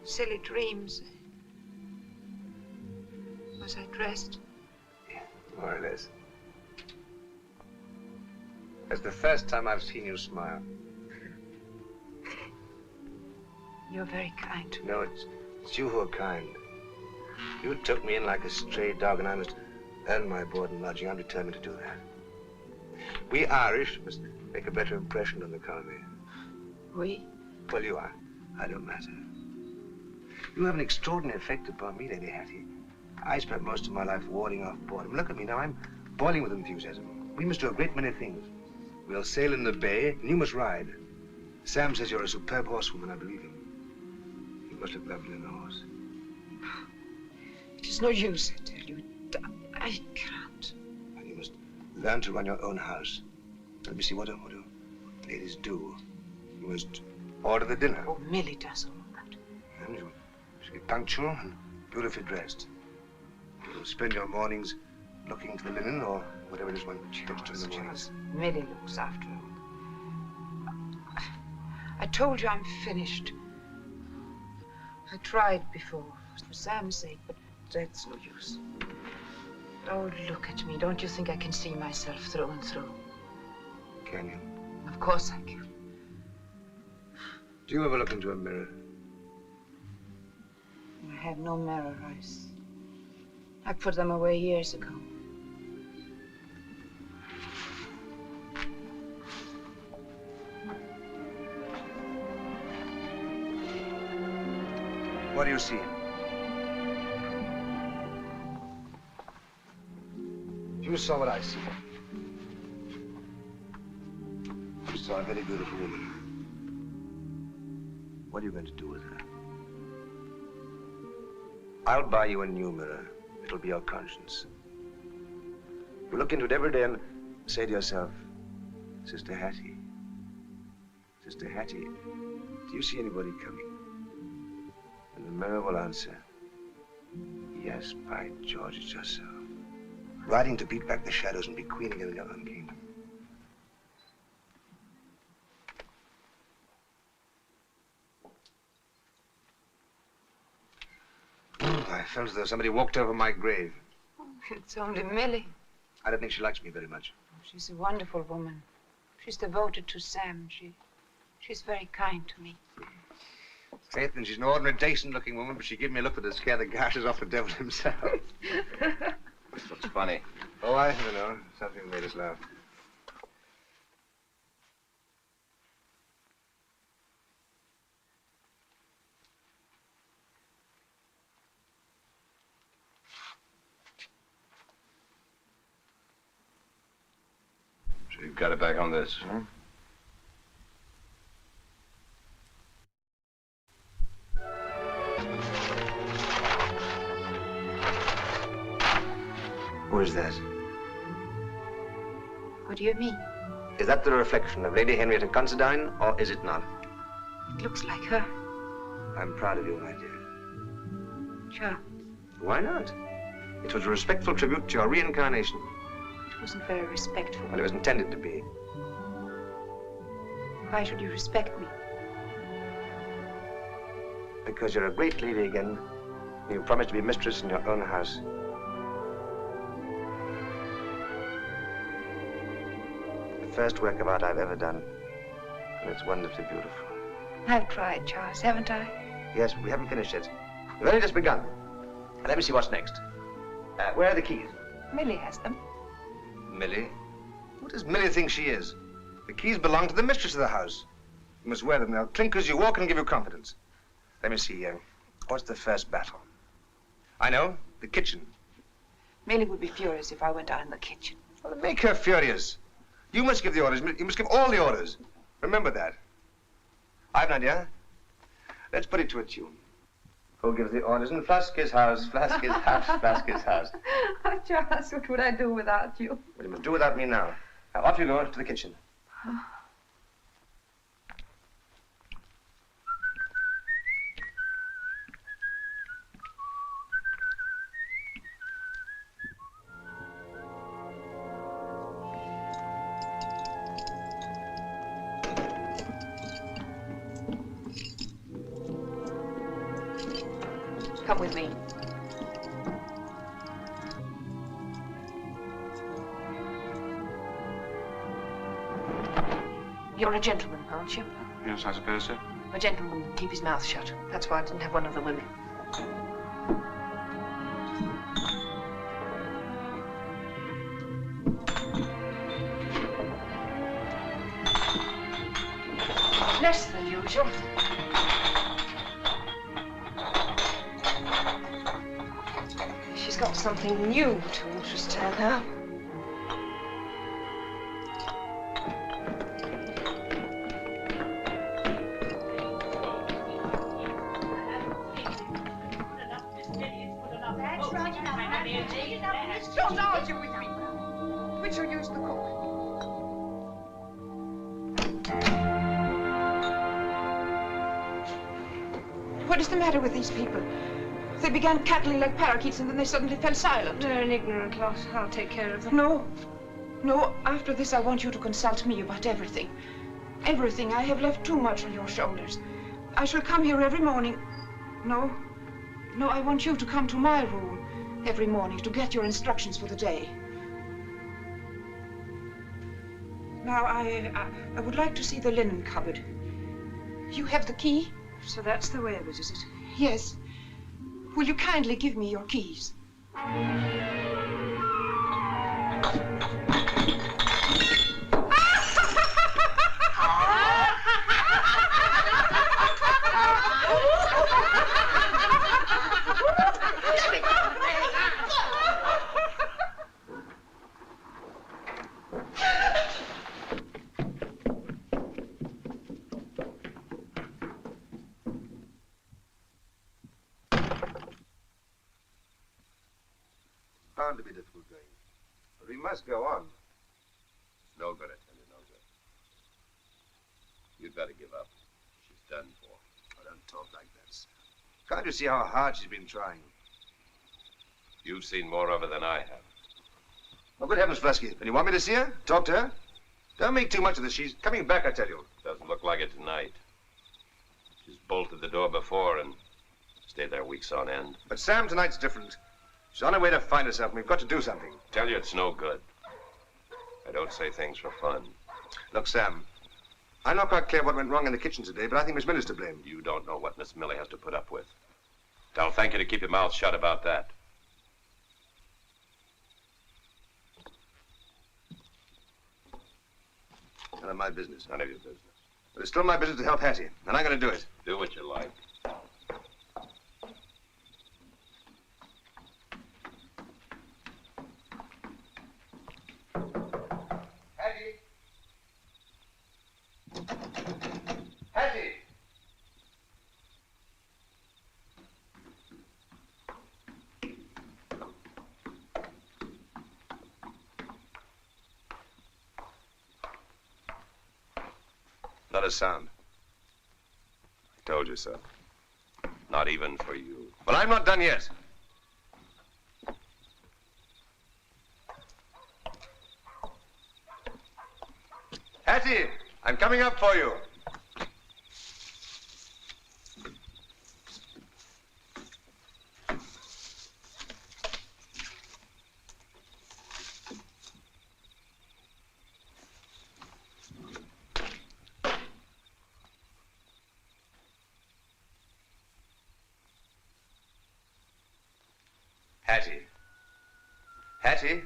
silly dreams. Was I dressed? Yeah, more or less. That's the first time I've seen you smile. You're very kind. No, it's you who are kind. You took me in like a stray dog, and I must earn my board and lodging. I'm determined to do that. We Irish must make a better impression on the colony. We? Well, you are. I don't matter. You have an extraordinary effect upon me, Lady Hattie. I spent most of my life warding off boredom. Look at me now. I'm boiling with enthusiasm. We must do a great many things. We'll sail in the bay, and you must ride. Sam says you're a superb horsewoman. I believe him. You must look lovely on a horse. It is no use, I tell you. I can't. And you must learn to run your own house. Let me see, what do ladies do? You must order the dinner. Oh, Millie does all that. And you should be punctual and beautifully dressed. You'll spend your mornings looking to the linen or whatever it is one gets to in the mornings. Millie looks after her. I told you I'm finished. I tried before, for Sam's sake, but that's no use. Oh, look at me. Don't you think I can see myself through and through? Can you? Of course I can. Do you ever look into a mirror? I have no mirror eyes. I put them away years ago. What do you see? You saw what I see. You saw a very beautiful woman. What are you going to do with her? I'll buy you a new mirror. It'll be your conscience. You look into it every day and say to yourself, Sister Hattie, Sister Hattie, do you see anybody coming? And the mirror will answer, yes, by George, it's yourself. Riding to beat back the shadows and be queen again in your own kingdom. I felt as though somebody walked over my grave. Oh, it's only Millie. I don't think she likes me very much. She's a wonderful woman. She's devoted to Sam. She's very kind to me. Faith, and she's an ordinary, decent-looking woman, but she gave me a look that would scare the gashes off the devil himself. What's funny? Oh, I don't know. Something made us laugh. So you've got it back on this, huh? Who is that? What do you mean? Is that the reflection of Lady Henrietta Considine, or is it not? It looks like her. I'm proud of you, my dear. Sure. Why not? It was a respectful tribute to your reincarnation. It wasn't very respectful. Well, it was intended to be. Why should you respect me? Because you're a great lady again. You promised to be mistress in your own house. The first work of art I've ever done. And it's wonderfully beautiful. I've tried, Charles, haven't I? Yes, we haven't finished yet. We've only just begun. And let me see what's next. Where are the keys? Millie has them. Millie? What does Millie think she is? The keys belong to the mistress of the house. You must wear them. They'll clink as you walk and give you confidence. Let me see. What's the first battle? I know. The kitchen. Millie would be furious if I went down in the kitchen. Well, make her furious. You must give the orders. You must give all the orders. Remember that. I have an idea. Let's put it to a tune. Who gives the orders in Flask's house? Flask's house. Flask's house. Oh, Charles, what would I do without you? Well, you must do without me now. Now, off you go to the kitchen. Come with me. You're a gentleman, aren't you? Yes, I suppose so. A gentleman can keep his mouth shut. That's why I didn't have one of the women. Less than usual. She's got something new to interest her now. That's right enough. Don't argue with me. Which will use the cook. What is the matter with these people? They began cackling like parakeets and then they suddenly fell silent. They're an ignorant lot. I'll take care of them. No. No, after this I want you to consult me about everything. Everything. I have left too much on your shoulders. I shall come here every morning. No. No, I want you to come to my room every morning to get your instructions for the day. Now, I would like to see the linen cupboard. You have the key? So that's the way of it, is it? Yes. Will you kindly give me your keys? Bound to be difficult going. But we must go on. No good, I tell you, no good. You'd better give up. She's done for. Oh, don't talk like that, sir. Can't you see how hard she's been trying? You've seen more of her than I have. Oh, good heavens, Flusky. And you want me to see her? Talk to her? Don't make too much of this. She's coming back, I tell you. Doesn't look like it tonight. She's bolted the door before and stayed there weeks on end. But Sam, tonight's different. She's on her way to find herself, and we've got to do something. Tell you it's no good. I don't say things for fun. Look, Sam, I'm not quite clear what went wrong in the kitchen today, but I think Miss Miller's to blame. You don't know what Miss Miller has to put up with. I'll thank you to keep your mouth shut about that. None of my business. None of your business. But it's still my business to help Hattie, and I'm going to do it. Do what you like. Hattie! Hattie! Not a sound. I told you so. Not even for you. Well, I'm not done yet. Hattie, I'm coming up for you. Hattie. Hattie?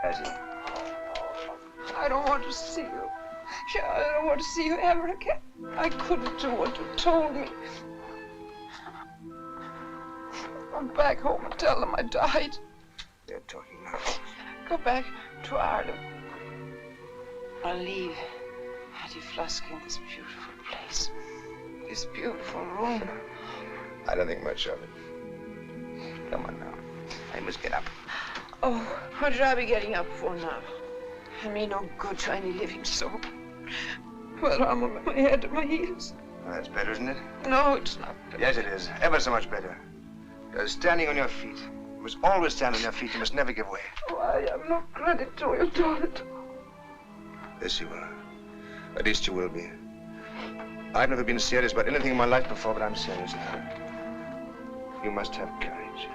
Hattie. I don't want to see you. I don't want to see you ever again. I couldn't do what you told me. Go back home and tell them I died. They're talking now. Go back to Ireland. I'll leave Hattie Flusky in this beautiful place. This beautiful room. I don't think much of it. Come on now. I must get up. Oh, what should I be getting up for now? I mean no good to any living soul. Well, I'm on my head and my heels. Well, that's better, isn't it? No, it's not better. Yes, it is. Ever so much better. You're standing on your feet. You must always stand on your feet. You must never give way. Oh, I am no credit to you, darling. Yes, you are. At least you will be. I've never been serious about anything in my life before, but I'm serious now. You must have courage.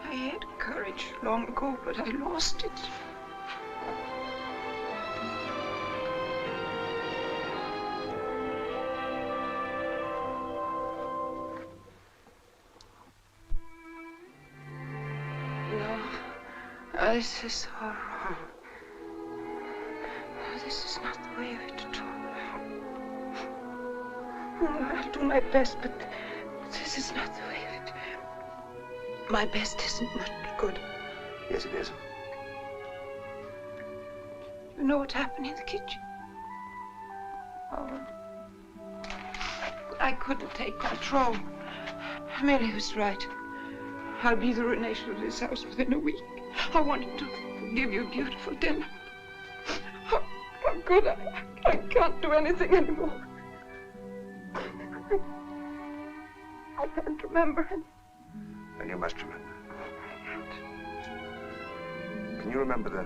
I had courage long ago, but I lost it. No, this is all wrong. This is not the way of it at all. I'll do my best, but this is not the way of it. My best isn't much good. Yes, it is. You know what happened in the kitchen? Oh. I couldn't take control. Mary was right. I'll be the ruination of this house within a week. I wanted to give you a beautiful dinner. How could I? I can't do anything anymore. I can't remember anything. Then you must remember. Can you remember the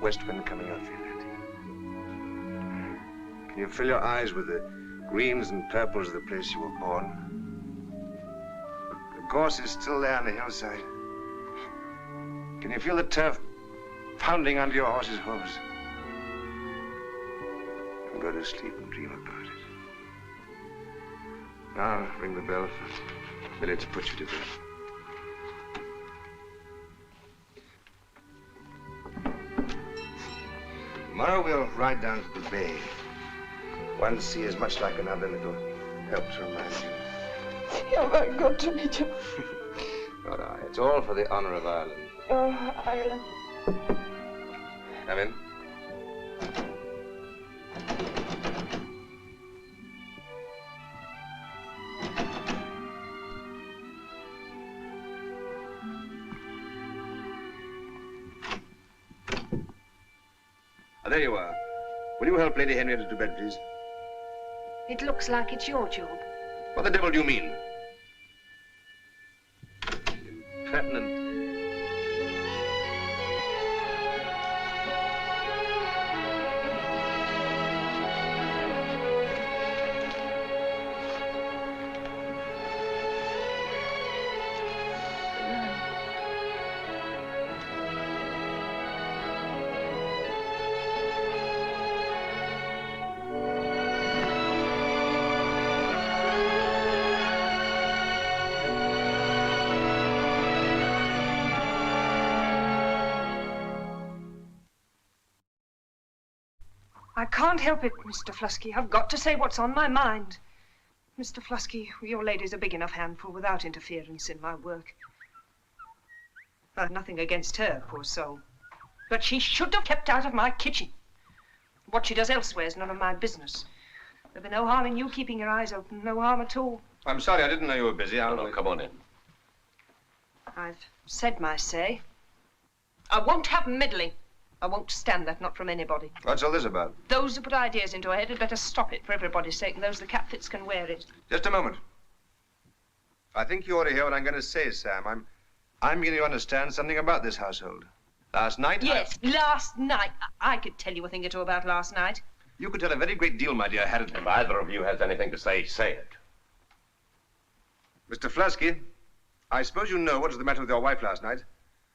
west wind coming out for you that day? Can you fill your eyes with the greens and purples of the place you were born? The gorse is still there on the hillside. Can you feel the turf pounding under your horse's hooves? And go to sleep and dream about it. Now, ring the bell for Billy to put you to bed. Tomorrow we'll ride down to the bay. One sea is much like another, and it'll help to remind you. You're very good to me, Jim. Not I. It's all for the honor of Ireland. Oh, Ireland. Come in. There you are. Will you help Lady Henrietta to bed, please? It looks like it's your job. What the devil do you mean? Impertinent. I can't help it, Mr. Flusky. I've got to say what's on my mind. Mr. Flusky, your lady's a big enough handful without interference in my work. I've nothing against her, poor soul. But she should have kept out of my kitchen. What she does elsewhere is none of my business. There'll be no harm in you keeping your eyes open, no harm at all. I'm sorry, I didn't know you were busy. No, come on in. I've said my say. I won't have meddling. I won't stand that, not from anybody. What's all this about? Those who put ideas into her head had better stop it for everybody's sake, and those the cap fits can wear it. Just a moment. I think you ought to hear what I'm going to say, Sam. I'm beginning to understand something about this household. Last night... Yes, last night. I could tell you a thing or two about last night. You could tell a very great deal, my dear, had it... If either of you has anything to say, say it. Mr. Flusky, I suppose you know what was the matter with your wife last night.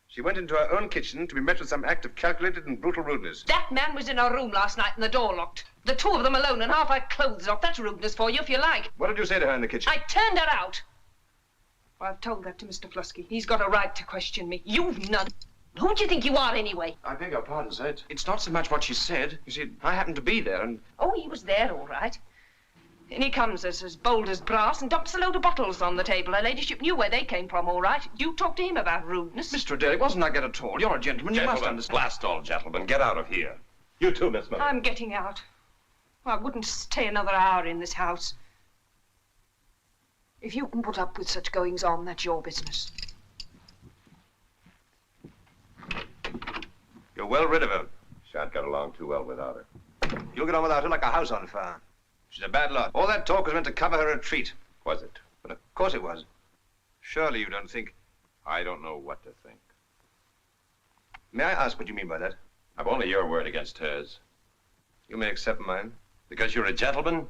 She went into her own kitchen to be met with some act of calculated and brutal rudeness. That man was in her room last night and the door locked. The two of them alone and half her clothes off. That's rudeness for you, if you like. What did you say to her in the kitchen? I turned her out. Well, I've told that to Mr. Flusky. He's got a right to question me. You've none. Who do you think you are, anyway? I beg your pardon, sir. It's not so much what she said. You see, I happened to be there and... Oh, he was there, all right. And he comes as bold as brass and dumps a load of bottles on the table. Her ladyship knew where they came from, all right. You talked to him about rudeness. Mr. Adair, it wasn't like that at all. You're a gentleman. You must understand. Blast all, gentlemen. Get out of here. You too, Miss Miller. I'm getting out. I wouldn't stay another hour in this house. If you can put up with such goings-on, that's your business. You're well rid of her. Shan't get along too well without her. You'll get on without her like a house on fire. She's a bad lot. All that talk was meant to cover her retreat. Was it? But of course it was. Surely you don't think... I don't know what to think. May I ask what you mean by that? I've only your word against hers. You may accept mine. Because you're a gentleman?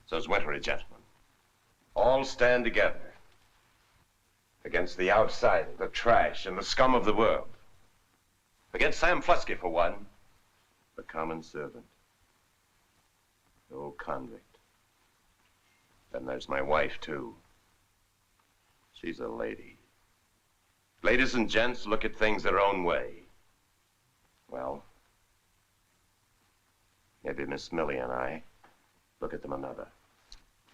So's Winter a gentleman. All stand together. Against the outside, the trash, and the scum of the world. Against Sam Flusky, for one. The common servant. The old convict. Then there's my wife, too. She's a lady. Ladies and gents look at things their own way. Well, maybe Miss Millie and I look at them another.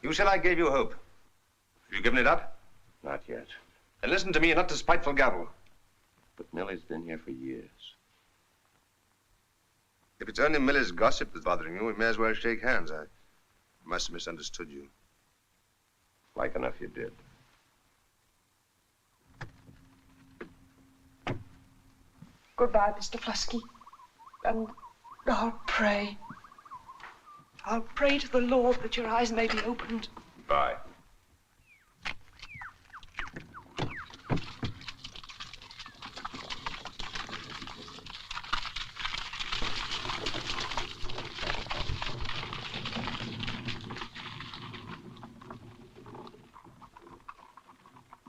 You said I gave you hope. Have you given it up? Not yet. And listen to me and not to spiteful gabble. But Millie's been here for years. If it's only Millie's gossip that's bothering you, we may as well shake hands. I must have misunderstood you. Like enough you did. Goodbye, Mr. Flusky. And I'll pray. I'll pray to the Lord that your eyes may be opened. Bye.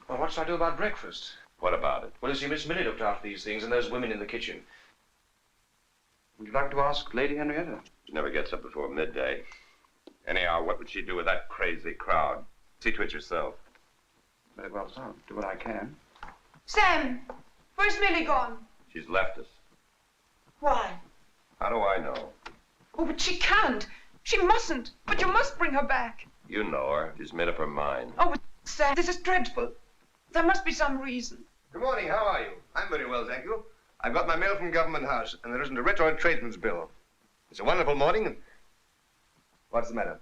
Well, what shall I do about breakfast? What about it? Well, you see, Miss Millie looked after these things, and there's women in the kitchen. Would you like to ask Lady Henrietta? She never gets up before midday. Anyhow, what would she do with that crazy crowd? See to it yourself. Very well, sir. Do what I can. Sam, where's Millie gone? She's left us. Why? How do I know? Oh, but she can't. She mustn't. But you must bring her back. You know her. She's made up her mind. Oh, but Sam, this is dreadful. There must be some reason. Good morning, how are you? I'm very well, thank you. I've got my mail from Government House, and there isn't a writ or a tradesman's bill. It's a wonderful morning. What's the matter?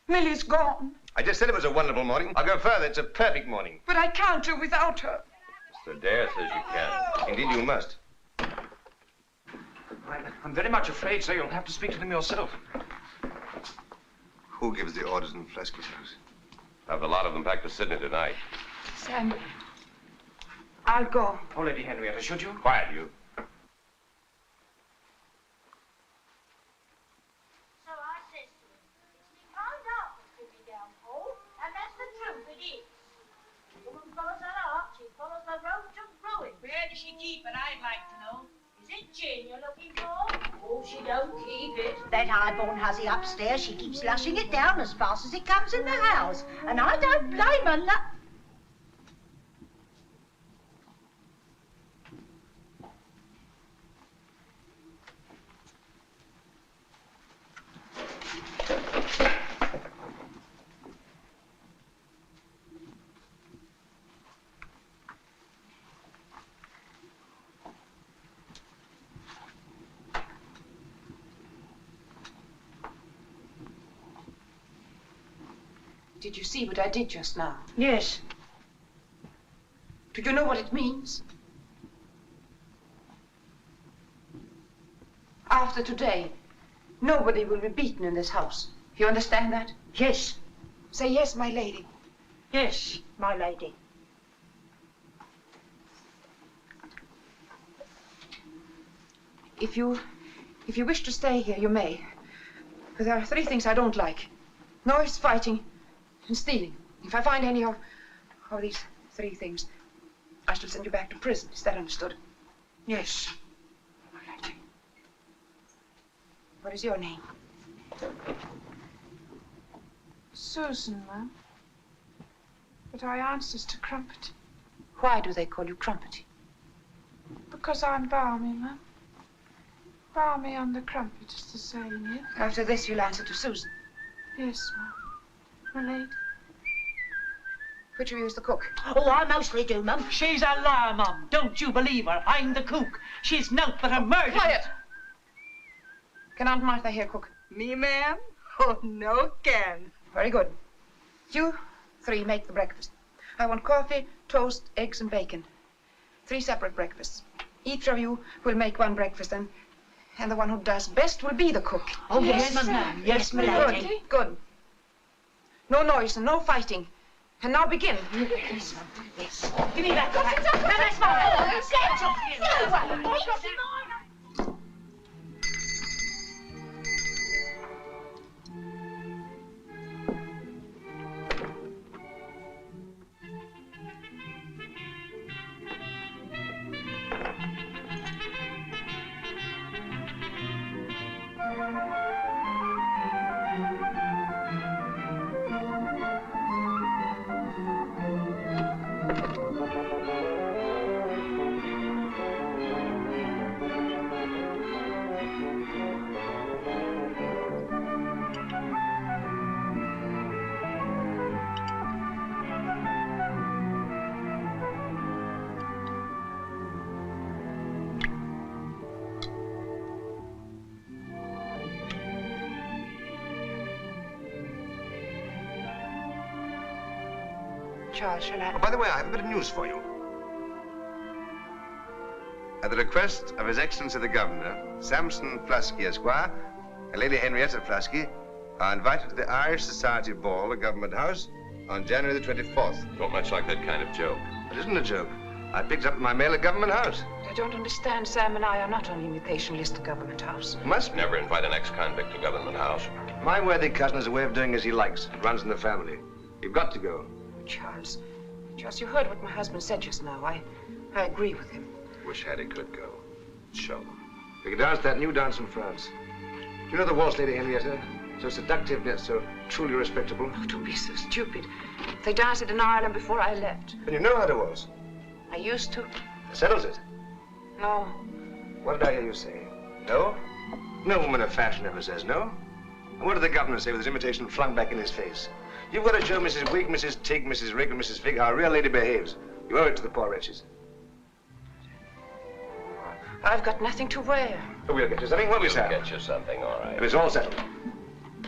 Millie's gone. I just said it was a wonderful morning. I'll go further. It's a perfect morning. But I can't do without her. Mr. Adair says you can. Indeed, you must. I'm very much afraid, sir, you'll have to speak to them yourself. Who gives the orders in Flusky's house? Have a lot of them back to Sydney tonight. Sam, I'll go. Oh, Lady Henrietta, should you? Quiet, you. So I says to him, it's me kind heart that's put me down, Paul, and that's the truth, it is. The woman follows her heart, she follows the road to ruin. Where does she keep it, I'd like to know? Is it gin you're looking for? Oh, she don't keep it. That high-born hussy upstairs, she keeps lushing it down as fast as it comes in the house. And I don't blame her. Did you see what I did just now? Yes. Do you know what it means? After today, nobody will be beaten in this house. You understand that? Yes. Say yes, my lady. Yes, my lady. If you wish to stay here, you may. But there are 3 things I don't like. Noise, fighting, and stealing. If I find any of these 3 things, I shall send you back to prison. Is that understood? Yes. What is your name? Susan, ma'am. But I answers to Crumpet. Why do they call you Crumpet? Because I'm balmy, ma'am. Balmy on the crumpet is the saying, yeah? After this, you'll answer to Susan. Yes, ma'am. My lady. Which of you is the cook? Oh, I mostly do, Mum. She's a liar, Mum. Don't you believe her. I'm the cook. She's naught but a murderer. Quiet! Can Aunt Martha here cook? Me, ma'am? Oh, no can. Very good. You 3 make the breakfast. I want coffee, toast, eggs, and bacon. 3 separate breakfasts. Each of you will make 1 breakfast, and the one who does best will be the cook. Oh, yes, ma'am. Yes, my lady. Good, good. No noise and no fighting. And now begin. Yes, ma'am. Yes. Give me that. That's Charles, shall I? Oh, by the way, I have a bit of news for you. At the request of His Excellency the Governor, Samson Flasky, Esquire, and Lady Henrietta Flasky are invited to the Irish Society Ball at Government House on January the 24th. Don't much like that kind of joke. It isn't a joke. I picked up my mail at Government House. I don't understand. Sam and I are not on the invitation list at Government House. Must never invite an ex-convict to Government House. My worthy cousin has a way of doing as he likes. It runs in the family. You've got to go. Charles, you heard what my husband said just now. I agree with him. Wish Hattie could go. Show them. We could dance that new dance in France. Do you know the waltz, Lady Henrietta? So seductive, yet so truly respectable. Oh, don't be so stupid. They danced it in Ireland before I left. And you know how to waltz? I used to. That settles it. No. What did I hear you say? No? No woman of fashion ever says no. And what did the governor say with his invitation flung back in his face? You've got to show Mrs. Wigg, Mrs. Tigg, Mrs. Rigg, and Mrs. Figg how a real lady behaves. You owe it to the poor wretches. I've got nothing to wear. Oh, we'll get you something, won't we, Sam? We'll get you something, all right. If it's all settled.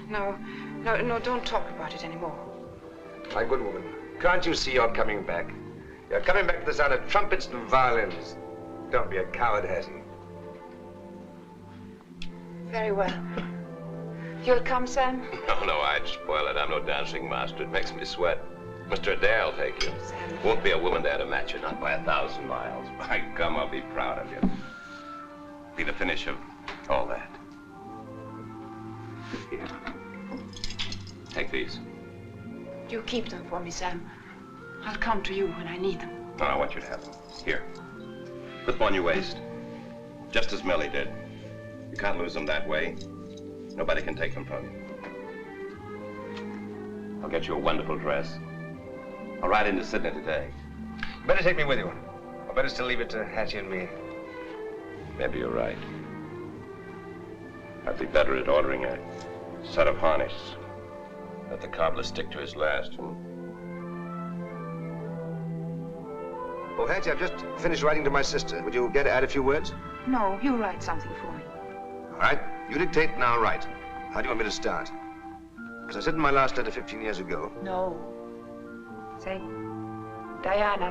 No, don't talk about it anymore. My good woman, can't you see you're coming back? You're coming back to the sound of trumpets and violins. Don't be a coward, Hattie. Very well. You'll come, Sam? No, I'd spoil it. I'm no dancing master. It makes me sweat. Mr. Adair will take you. Sam. Won't be a woman there to match you, not by 1,000 miles. By gum, I'll be proud of you. Be the finish of all that. Here. Take these. You keep them for me, Sam. I'll come to you when I need them. No, I want you to have them. Here. Put them on your waist. Just as Millie did. You can't lose them that way. Nobody can take them from you. I'll get you a wonderful dress. I'll ride into Sydney today. Better take me with you. Or better still leave it to Hattie and me. Maybe you're right. I'd be better at ordering a set of harness. Let the cobbler stick to his last. Oh, Hattie, I've just finished writing to my sister. Would you care to add a few words? No, you write something for me. All right. You dictate and I'll write. How do you want me to start? As I said in my last letter 15 years ago. No. Say, Diana,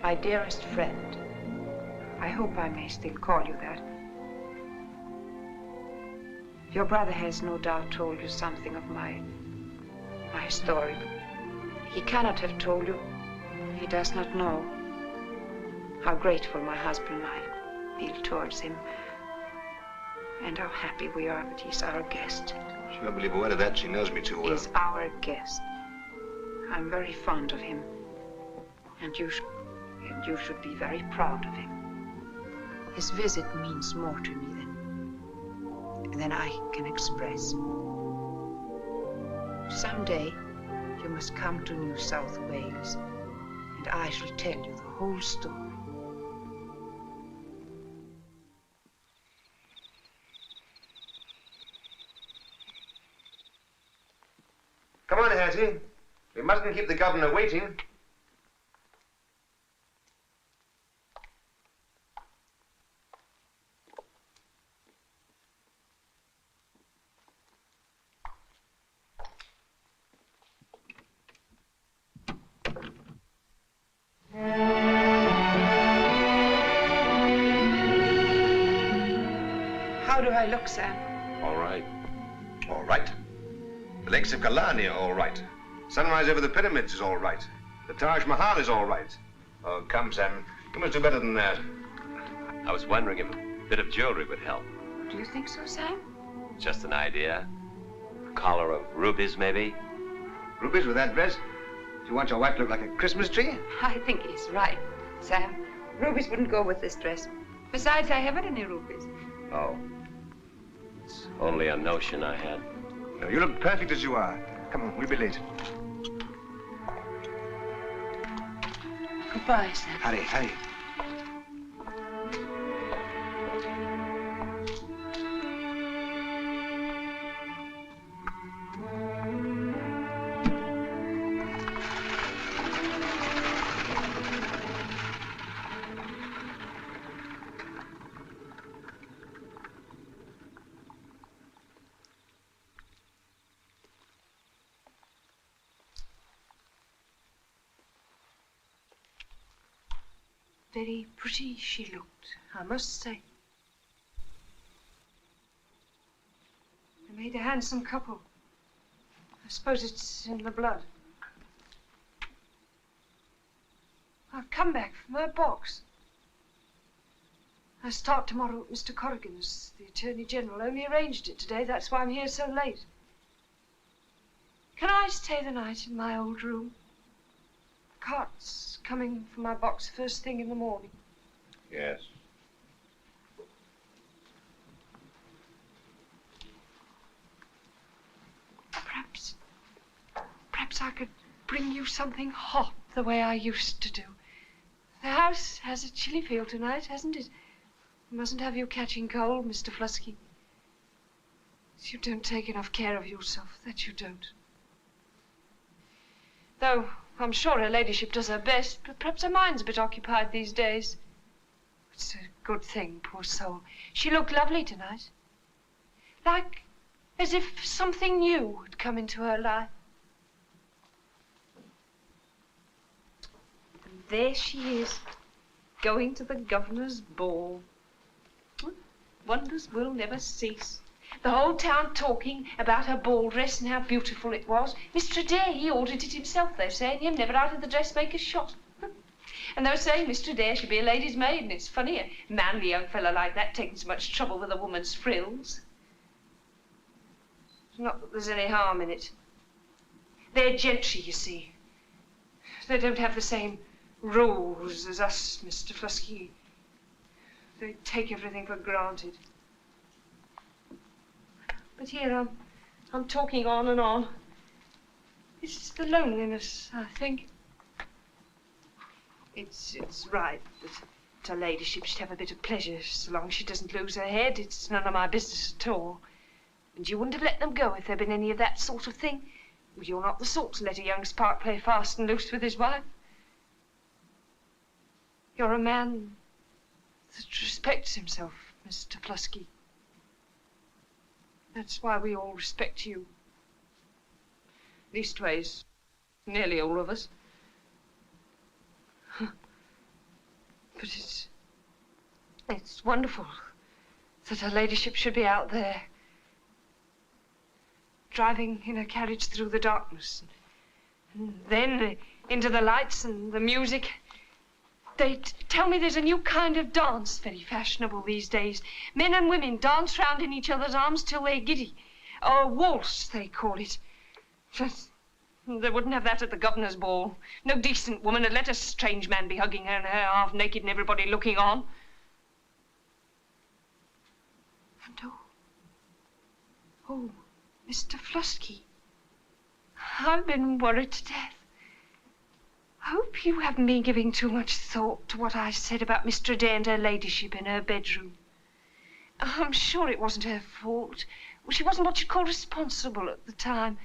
my dearest friend. I hope I may still call you that. Your brother has no doubt told you something of my story. He cannot have told you. He does not know how grateful my husband and I feel towards him, and how happy we are that he's our guest. She won't believe a word of that. She knows me too well. He's our guest. I'm very fond of him, and you should be very proud of him. His visit means more to me than I can express. Someday, you must come to New South Wales, and I shall tell you the whole story. Come on, Hattie. We mustn't keep the governor waiting. How do I look, Sam? All right. All right. The lakes of Killarney are all right. Sunrise over the pyramids is all right. The Taj Mahal is all right. Oh, come, Sam. You must do better than that. I was wondering if a bit of jewelry would help. Do you think so, Sam? Just an idea. A collar of rubies, maybe? Rubies with that dress? Do you want your wife to look like a Christmas tree? I think he's right, Sam. Rubies wouldn't go with this dress. Besides, I haven't any rubies. Oh. It's only a notion I had. No, you look perfect as you are. Come on, we'll be late. Goodbye, Sam. Hurry, hurry. Very pretty she looked, I must say. They made a handsome couple. I suppose it's in the blood. I've come back from her box. I start tomorrow at Mr. Corrigan's. The Attorney General only arranged it today. That's why I'm here so late. Can I stay the night in my old room? The cart's coming from my box first thing in the morning. Yes. Perhaps I could bring you something hot the way I used to do. The house has a chilly feel tonight, hasn't it? I mustn't have you catching cold, Mr. Flusky. You don't take enough care of yourself, that you don't. Though I'm sure her ladyship does her best, but perhaps her mind's a bit occupied these days. It's a good thing, poor soul. She looked lovely tonight. Like as if something new had come into her life. And there she is, going to the governor's ball. Wonders will never cease. The whole town talking about her ball dress and how beautiful it was. Mr. Adair, he ordered it himself, they say, and him never out of the dressmaker's shop. And they were saying Mr. Adair should be a lady's maid, and it's funny, a manly young fellow like that taking so much trouble with a woman's frills. Not that there's any harm in it. They're gentry, you see. They don't have the same rules as us, Mr. Flusky. They take everything for granted. But here I'm talking on and on. It's the loneliness, I think. It's right that her ladyship should have a bit of pleasure so long as she doesn't lose her head. It's none of my business at all. And you wouldn't have let them go if there'd been any of that sort of thing. Well, you're not the sort to let a young spark play fast and loose with his wife. You're a man that respects himself, Mr. Flusky. That's why we all respect you. Leastways, nearly all of us. But it's wonderful that her ladyship should be out there, driving in her carriage through the darkness, and then into the lights and the music. They tell me there's a new kind of dance very fashionable these days. Men and women dance round in each other's arms till they're giddy. Or waltz, they call it. They wouldn't have that at the governor's ball. No decent woman would let a strange man be hugging her and her half naked and everybody looking on. And oh, Mr. Flusky, I've been worried to death. I hope you haven't been giving too much thought to what I said about Mr. Adair and her ladyship in her bedroom. I'm sure it wasn't her fault. Well, she wasn't what you'd call responsible at the time.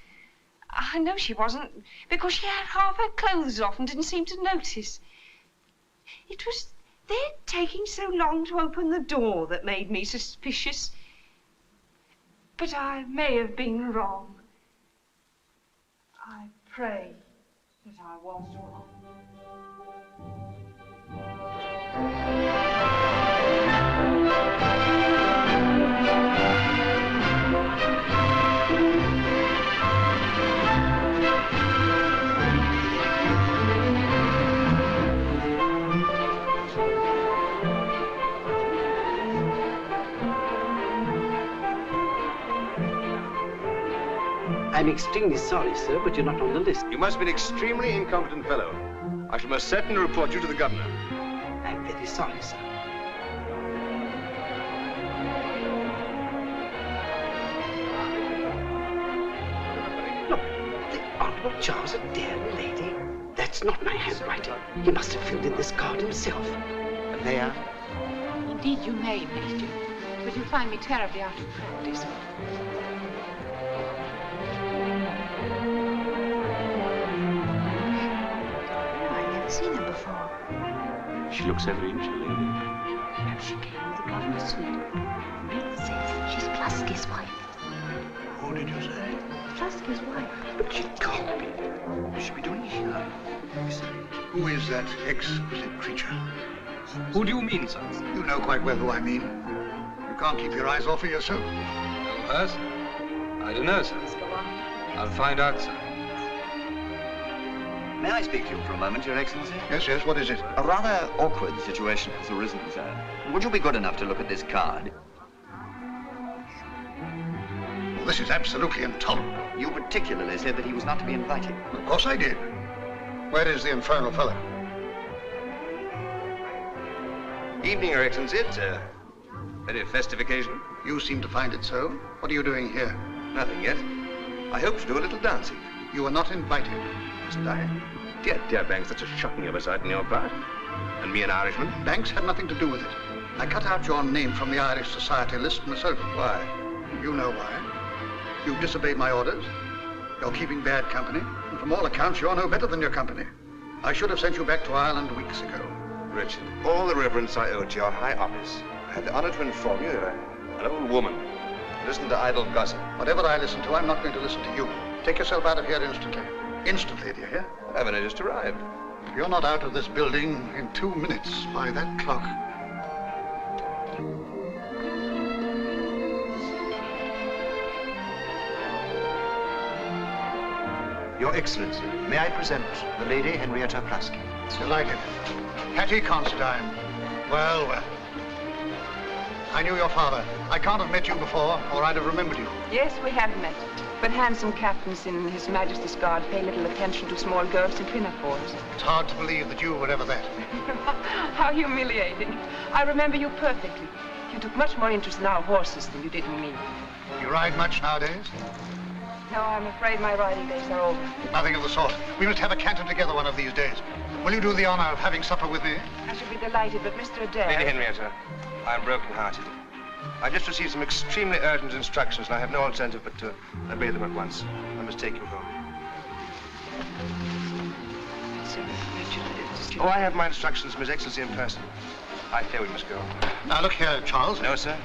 I know she wasn't, because she had half her clothes off and didn't seem to notice. It was their taking so long to open the door that made me suspicious. But I may have been wrong. I pray that I was wrong. I'm extremely sorry, sir, but you're not on the list. You must be an extremely incompetent fellow. I shall most certainly report you to the governor. I'm very sorry, sir. Look, the Honorable Charles Adair, lady. That's not my handwriting. He must have filled in this card himself. There. Indeed you may, Major, but you'll find me terribly out of practice. Seen her before. She looks every inch a lady. And she came with the governor's suite. Bill says she's Flusky's wife. Who did you say? Flusky's wife. But she can't be. What should she be doing here? Who is that exquisite creature? Who do you mean, sir? You know quite well who I mean. You can't keep your eyes off her yourself. No, her, sir? I don't know, sir. I'll find out, sir. May I speak to you for a moment, Your Excellency? Yes, yes, what is it? A rather awkward situation has arisen, sir. Would you be good enough to look at this card? Well, this is absolutely intolerable. You particularly said that he was not to be invited. Of course I did. Where is the infernal fellow? Evening, Your Excellency. It's a very festive occasion. You seem to find it so. What are you doing here? Nothing yet. I hope to do a little dancing. You were not invited, Mr. Dyer. Dear Banks, that's a shocking oversight on your part. And me an Irishman? Banks had nothing to do with it. I cut out your name from the Irish Society list myself. Why? You know why. You've disobeyed my orders. You're keeping bad company. And from all accounts, you're no better than your company. I should have sent you back to Ireland weeks ago. Richard, all the reverence I owe to your high office. I have the honor to inform you that an old woman. Listen to idle gossip. Whatever I listen to, I'm not going to listen to you. Take yourself out of here instantly. Instantly, do you hear? I've only just arrived. If you're not out of this building in 2 minutes by that clock. Your Excellency, may I present the Lady Henrietta Plasky? Delighted. Hattie Considine. Well, well. I knew your father. I can't have met you before, or I'd have remembered you. Yes, we have met. But handsome captains in His Majesty's Guard pay little attention to small girls in pinafores. It's hard to believe that you were ever that. How humiliating. I remember you perfectly. You took much more interest in our horses than you did in me. You ride much nowadays? No, I'm afraid my riding days are over. Nothing of the sort. We must have a canter together one of these days. Will you do the honor of having supper with me? I should be delighted, but Mr. Adair... Lady Henrietta, I'm broken-hearted. I've just received some extremely urgent instructions, and I have no alternative but to obey them at once. I must take you home. Oh, I have my instructions from His Excellency in person. I fear we must go. Now, look here, Charles. No, sir.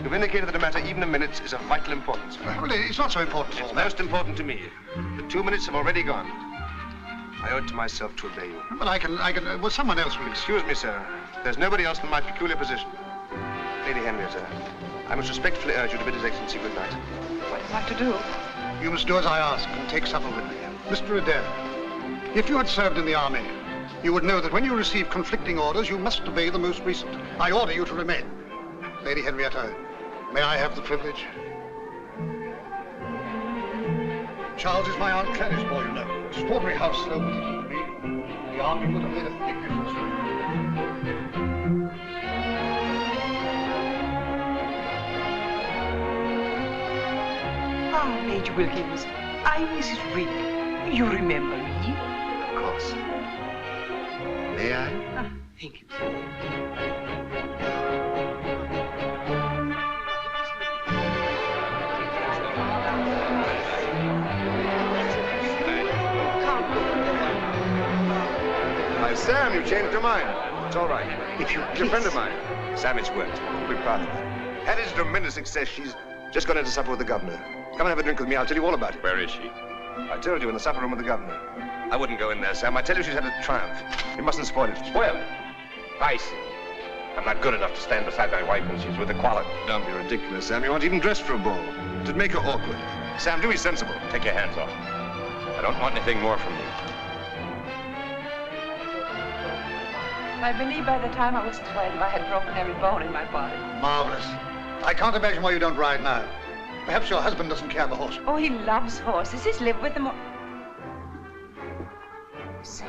You've indicated that a matter, even a minute, is of vital importance. Well, it's not so important. It's most important to me. The 2 minutes have already gone. I owe it to myself to obey you. Well, I can, well, someone else will. Excuse me, sir. There's nobody else in my peculiar position. Lady Henrietta, I must respectfully urge you to bid His Excellency good night. What am I to do? You must do as I ask and take supper with me. Mr. Adair, if you had served in the army, you would know that when you receive conflicting orders, you must obey the most recent. I order you to remain. Lady Henrietta, may I have the privilege? Charles is my Aunt Clarice boy, you know. Extraordinary how slow it is for me. The army would have made a big difference to me. Ah, Major Wilkins, I'm Mrs. Reed. You remember me? Of course. May I? Ah, thank you, sir. Why, Sam, you changed your mind. It's all right. If you You're a friend of mine. Sam, it's worked. You'll be proud of her. Hattie's a tremendous success. She's just gone into supper with the governor. Come and have a drink with me. I'll tell you all about it. Where is she? I told you, in the supper room with the governor. I wouldn't go in there, Sam. I tell you, she's had a triumph. You mustn't spoil it. Spoil it? I see. I'm not good enough to stand beside my wife when she's with the quality. Don't be ridiculous, Sam. You aren't even dressed for a ball. It'd make her awkward. Sam, do be sensible. Take your hands off. I don't want anything more from you. I believe by the time I was 12, I had broken every bone in my body. Marvelous. I can't imagine why you don't ride now. Perhaps your husband doesn't care for horses. Oh, he loves horses. He's lived with them all... Sam.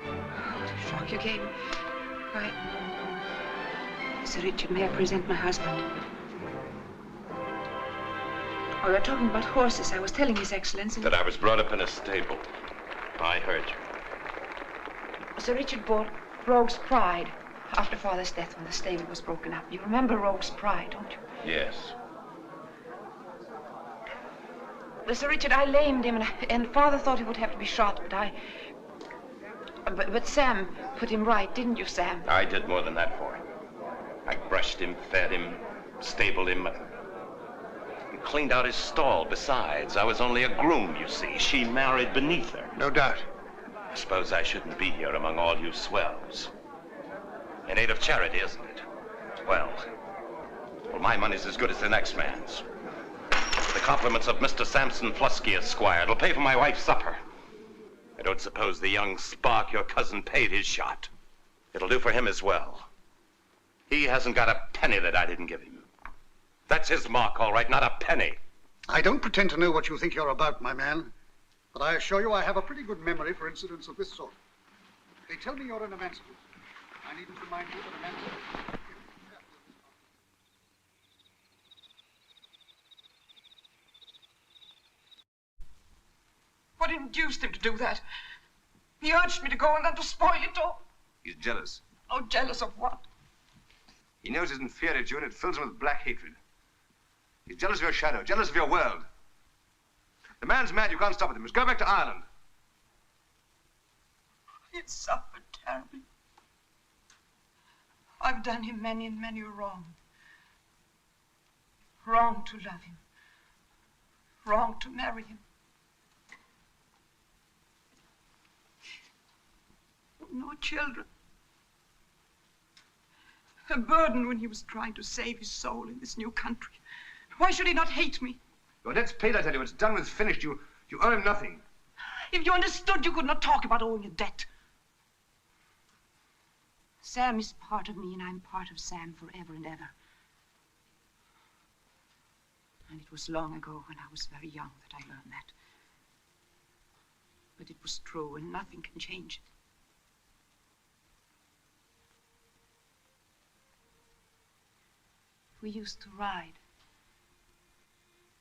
Oh, what a shock you gave me. Why... Sir Richard, may I present my husband? Oh, we were talking about horses. I was telling His Excellency... That I was brought up in a stable. I heard you. Sir Richard bought Rogue's Pride after Father's death when the stable was broken up. You remember Rogue's Pride, don't you? Yes. Well, Sir Richard, I lamed him, and Father thought he would have to be shot, but Sam put him right, didn't you, Sam? I did more than that for him. I brushed him, fed him, stabled him, and cleaned out his stall. Besides, I was only a groom, you see. She married beneath her. No doubt. I suppose I shouldn't be here among all you swells. In aid of charity, isn't it? Well, my money's as good as the next man's. The compliments of Mr. Sampson Flusky, Esquire. It'll pay for my wife's supper. I don't suppose the young spark, your cousin, paid his shot. It'll do for him as well. He hasn't got a penny that I didn't give him. That's his mark, all right, not a penny. I don't pretend to know what you think you're about, my man. But I assure you I have a pretty good memory for incidents of this sort. They tell me you're an emancipant. I needn't remind you that emancipation... What induced him to do that? He urged me to go and then to spoil it all. He's jealous. Oh, jealous of what? He knows he's inferior to you, and it fills him with black hatred. He's jealous of your shadow, jealous of your world. The man's mad. You can't stop him. He must go back to Ireland. He's suffered terribly. I've done him many and many a wrong. Wrong to love him. Wrong to marry him. No children. A burden when he was trying to save his soul in this new country. Why should he not hate me? Your debt's paid, I tell you. It's done with, finished. You owe him nothing. If you understood, you could not talk about owing a debt. Sam is part of me, and I'm part of Sam forever and ever. And it was long ago, when I was very young, that I learned that. But it was true, and nothing can change it. We used to ride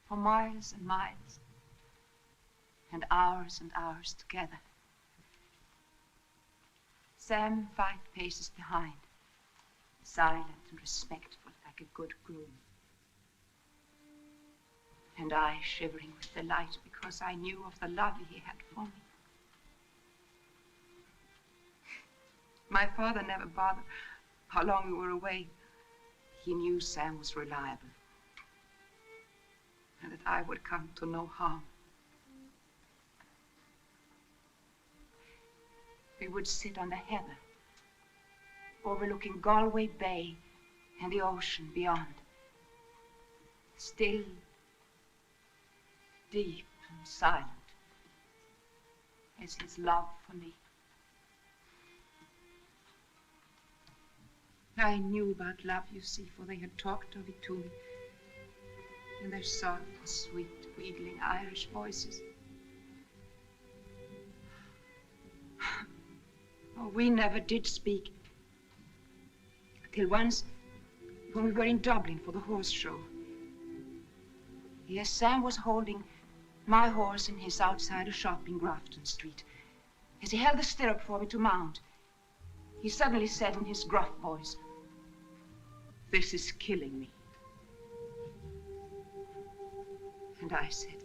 for miles and miles, and hours together. Sam 5 paces behind, silent and respectful like a good groom. And I shivering with delight because I knew of the love he had for me. My father never bothered how long we were away. He knew Sam was reliable, and that I would come to no harm. We would sit on the heather, overlooking Galway Bay and the ocean beyond. Still, deep and silent, as his love for me. I knew about love, you see, for they had talked of it to me in their soft, sweet, wheedling Irish voices. Oh, we never did speak. Till once, when we were in Dublin for the horse show. Yes, Sam was holding my horse in his outside a shop in Grafton Street. As he held the stirrup for me to mount, he suddenly said in his gruff voice, "This is killing me." And I said,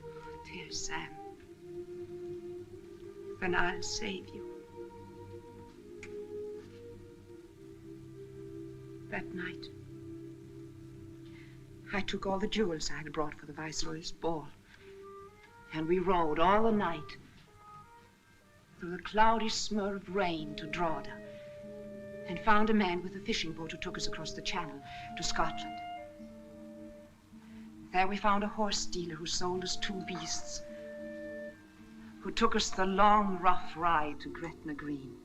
"Oh, dear Sam, then I'll save you." That night, I took all the jewels I had brought for the Viceroy's ball, and we rode all the night through the cloudy smur of rain to Drogheda, and found a man with a fishing boat who took us across the channel to Scotland. There we found a horse dealer who sold us 2 beasts, who took us the long, rough ride to Gretna Green.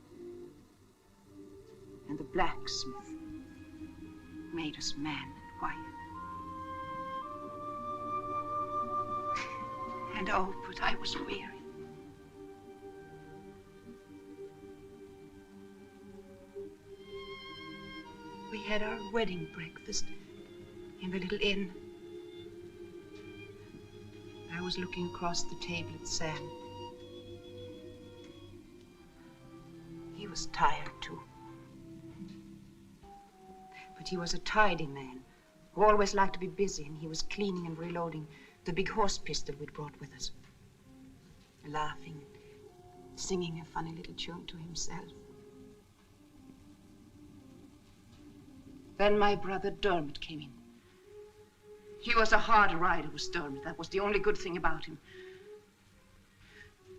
And the blacksmith made us man and wife. And oh, but I was weary. We had our wedding breakfast in the little inn. I was looking across the table at Sam. He was tired, too. But he was a tidy man who always liked to be busy, and he was cleaning and reloading the big horse pistol we'd brought with us, laughing, singing a funny little tune to himself. Then my brother Dermot came in. He was a hard rider, was Dermot. That was the only good thing about him.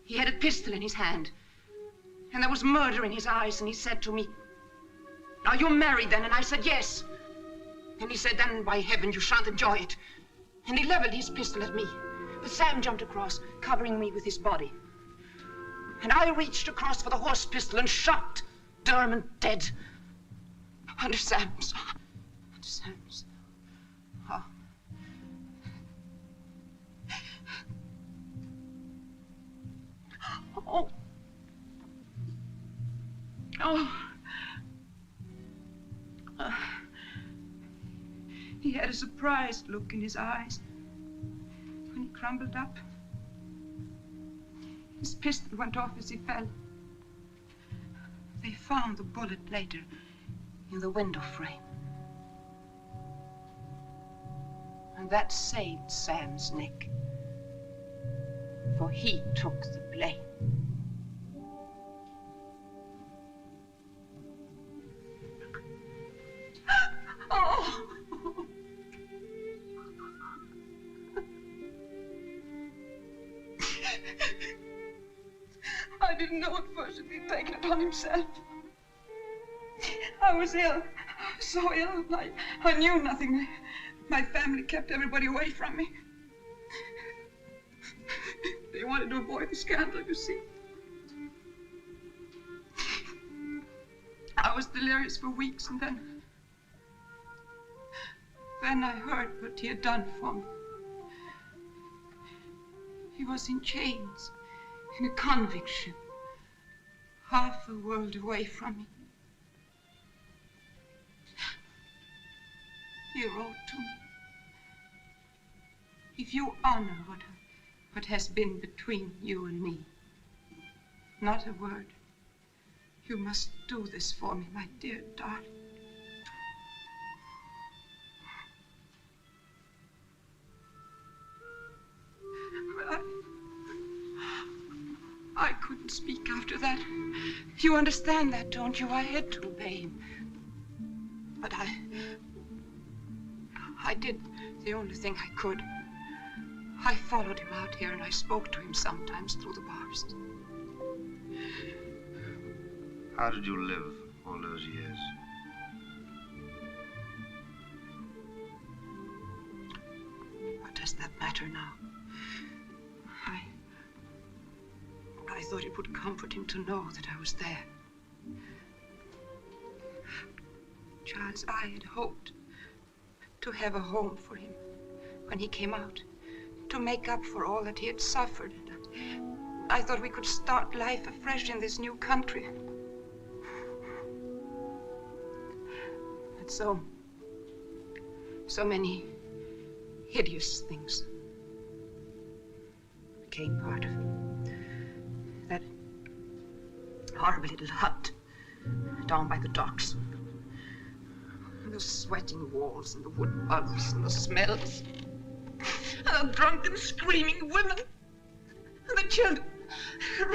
He had a pistol in his hand, And there was murder in his eyes, and he said to me, "Are you married then?" And I said, "Yes." And he said, "Then, by heaven, you shan't enjoy it." And he leveled his pistol at me. But Sam jumped across, covering me with his body. And I reached across for the horse pistol and shot Dermot dead. Under Sam's. Under Sam's. Oh. Oh. Oh. He had a surprised look in his eyes when he crumbled up. His pistol went off as he fell. They found the bullet later in the window frame. And that saved Sam's neck, for he took the blame. Oh! I didn't know at first that he'd taken it on himself. I was ill, so ill. I knew nothing. My family kept everybody away from me. They wanted to avoid the scandal, you see. I was delirious for weeks, and then I heard what he had done for me. He was in chains, in a convict ship, half a world away from me. He wrote to me, "If you honor what has been between you and me, not a word, you must do this for me, my dear darling." But I couldn't speak after that. You understand that, don't you? I had to obey him. But I did the only thing I could. I followed him out here, and I spoke to him sometimes through the bars. How did you live all those years? What does that matter now? I thought it would comfort him to know that I was there. Charles, I had hoped to have a home for him when he came out, to make up for all that he had suffered. I thought we could start life afresh in this new country. But so many hideous things became part of me. That horrible little hut down by the docks. And the sweating walls and the wood puddles and the smells. And the drunken, screaming women. And the children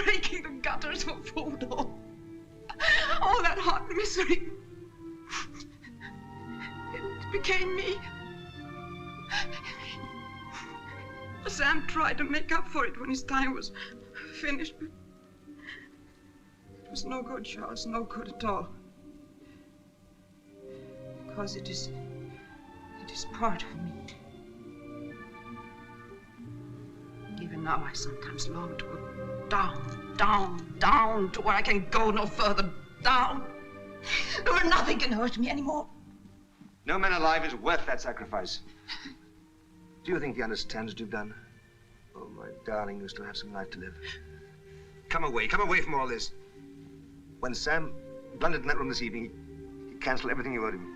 raking the gutters for food. All that hot misery. It became me. Sam tried to make up for it when his time was finished, but it was no good, Charles, no good at all. Because it is part of me. Even now, I sometimes long to go down, down, down, to where I can go no further, down, where nothing can hurt me anymore. No man alive is worth that sacrifice. Do you think he understands what you've done? Oh, my darling, you still have some life to live. Come away from all this. When Sam blundered in that room this evening, he canceled everything you owed him.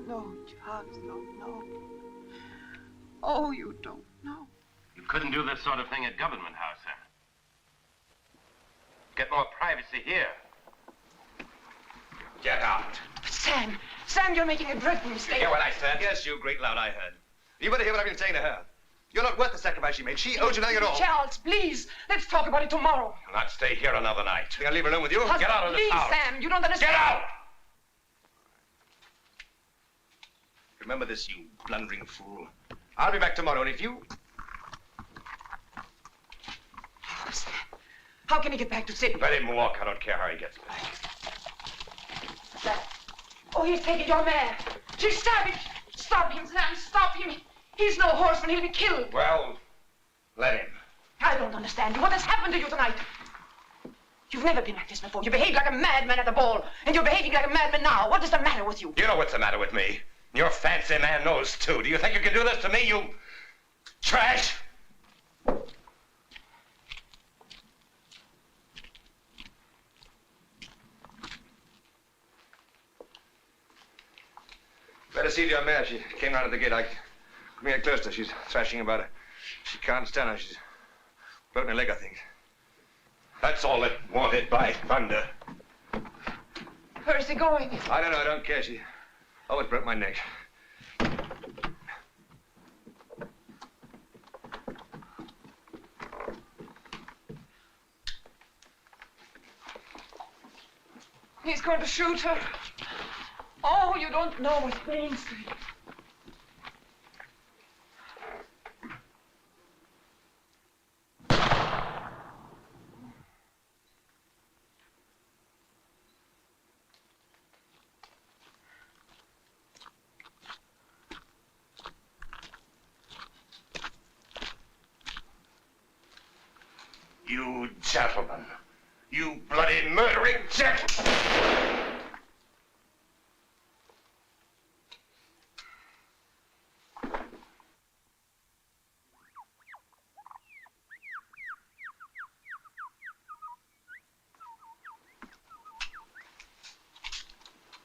No, Charles, no. Oh, you don't know. You couldn't do this sort of thing at Government House, Sam. Get more privacy here. Get out. But Sam, you're making a dreadful mistake. You hear what I said? Yes, you great loud, I heard. You better hear what I've been saying to her. You're not worth the sacrifice she made. She owes you nothing at all. Charles, please, let's talk about it tomorrow. I'll not stay here another night. Think I'll leave her alone with you? Husband, get out of this house. Please, Sam, you don't understand. Get out! Remember this, you blundering fool. I'll be back tomorrow, and if you... How can he get back to Sydney? Let him walk. I don't care how he gets back. Dad. Oh, he's taking your mare. She's stabbing. Stop him, Sam. Stop him. He's no horseman. He'll be killed. Well, let him. I don't understand you. What has happened to you tonight? You've never been like this before. You behaved like a madman at the ball, and you're behaving like a madman now. What is the matter with you? You know what's the matter with me. Your fancy man knows, too. Do you think you can do this to me, you trash? Better see to your mare. She came out of the gate. I couldn't get close to her. She's thrashing about her. She can't stand her. She's broken her leg, I think. That's all it wanted, by thunder. Where is he going? I don't know. I don't care. She always broke my neck. He's going to shoot her. Oh, you don't know what it means to me. You gentlemen. You bloody murdering gent!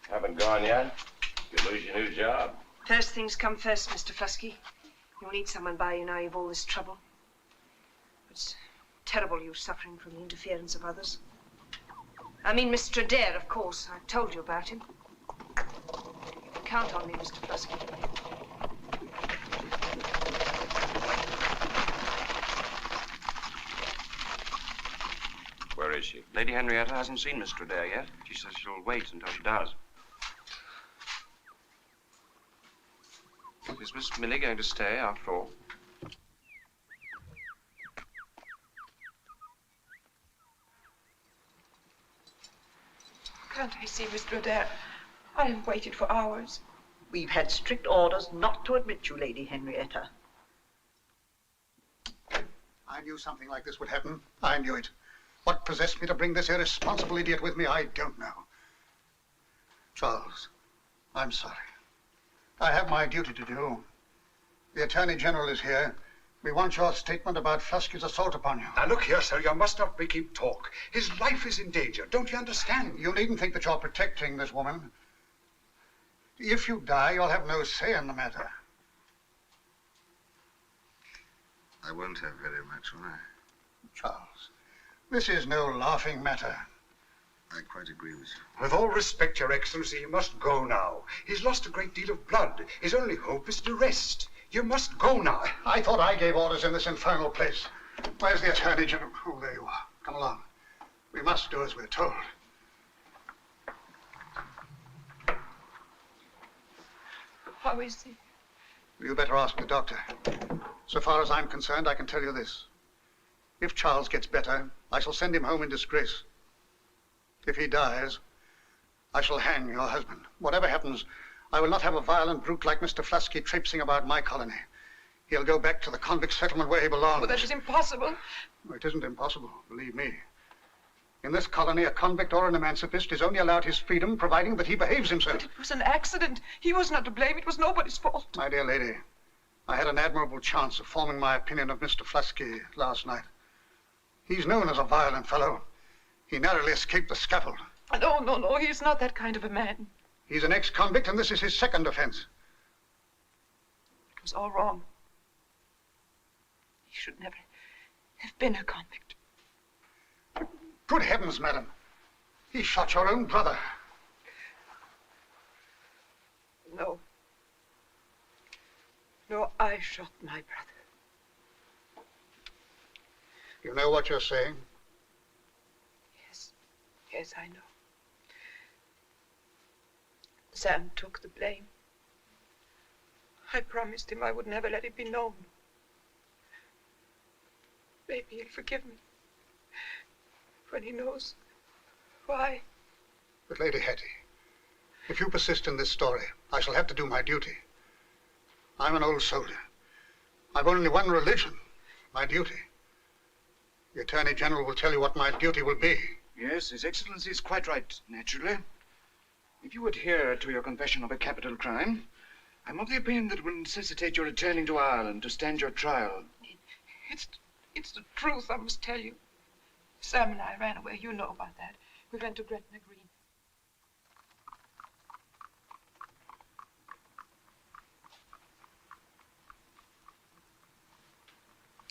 Haven't gone yet? You lose your new job. First things come first, Mr. Flusky. You'll need someone by you now you've all this trouble. It's terrible you suffering from the interference of others. I mean, Mr. Adair, of course. I've told you about him. You can count on me, Mr. Flusky. Where is she? Lady Henrietta hasn't seen Mr. Adair yet. She says she'll wait until she does. Is Miss Millie going to stay after all? Can't I see Mr. Adair? I have waited for hours. We've had strict orders not to admit you, Lady Henrietta. I knew something like this would happen. I knew it. What possessed me to bring this irresponsible idiot with me, I don't know. Charles, I'm sorry. I have my duty to do. The Attorney General is here. We want your statement about Flusky's assault upon you. Now, look here, sir. You must not make him talk. His life is in danger. Don't you understand? You needn't think that you're protecting this woman. If you die, you'll have no say in the matter. I won't have very much, will I? Charles, this is no laughing matter. I quite agree with you. With all respect, Your Excellency, you must go now. He's lost a great deal of blood. His only hope is to rest. You must go now. I thought I gave orders in this infernal place. Where's the Attorney General? Oh, there you are. Come along. We must do as we're told. How is he? You better ask the doctor. So far as I'm concerned, I can tell you this. If Charles gets better, I shall send him home in disgrace. If he dies, I shall hang your husband. Whatever happens, I will not have a violent brute like Mr. Flusky traipsing about my colony. He'll go back to the convict settlement where he belongs. But that is impossible. It isn't impossible, believe me. In this colony, a convict or an emancipist is only allowed his freedom, providing that he behaves himself. But it was an accident. He was not to blame. It was nobody's fault. My dear lady, I had an admirable chance of forming my opinion of Mr. Flusky last night. He's known as a violent fellow. He narrowly escaped the scaffold. No, no, no. He's not that kind of a man. He's an ex-convict, and this is his second offense. It was all wrong. He should never have been a convict. Good heavens, madam. He shot your own brother. No. No, I shot my brother. You know what you're saying? Yes. Yes, I know. Sam took the blame. I promised him I would never let it be known. Maybe he'll forgive me. when he knows. Why? But, Lady Hetty, if you persist in this story, I shall have to do my duty. I'm an old soldier. I've only one religion, my duty. The Attorney General will tell you what my duty will be. Yes, His Excellency is quite right, naturally. If you adhere to your confession of a capital crime, I'm of the opinion that it will necessitate your returning to Ireland to stand your trial. It's the truth, I must tell you. Sam and I ran away. You know about that. We went to Gretna Green.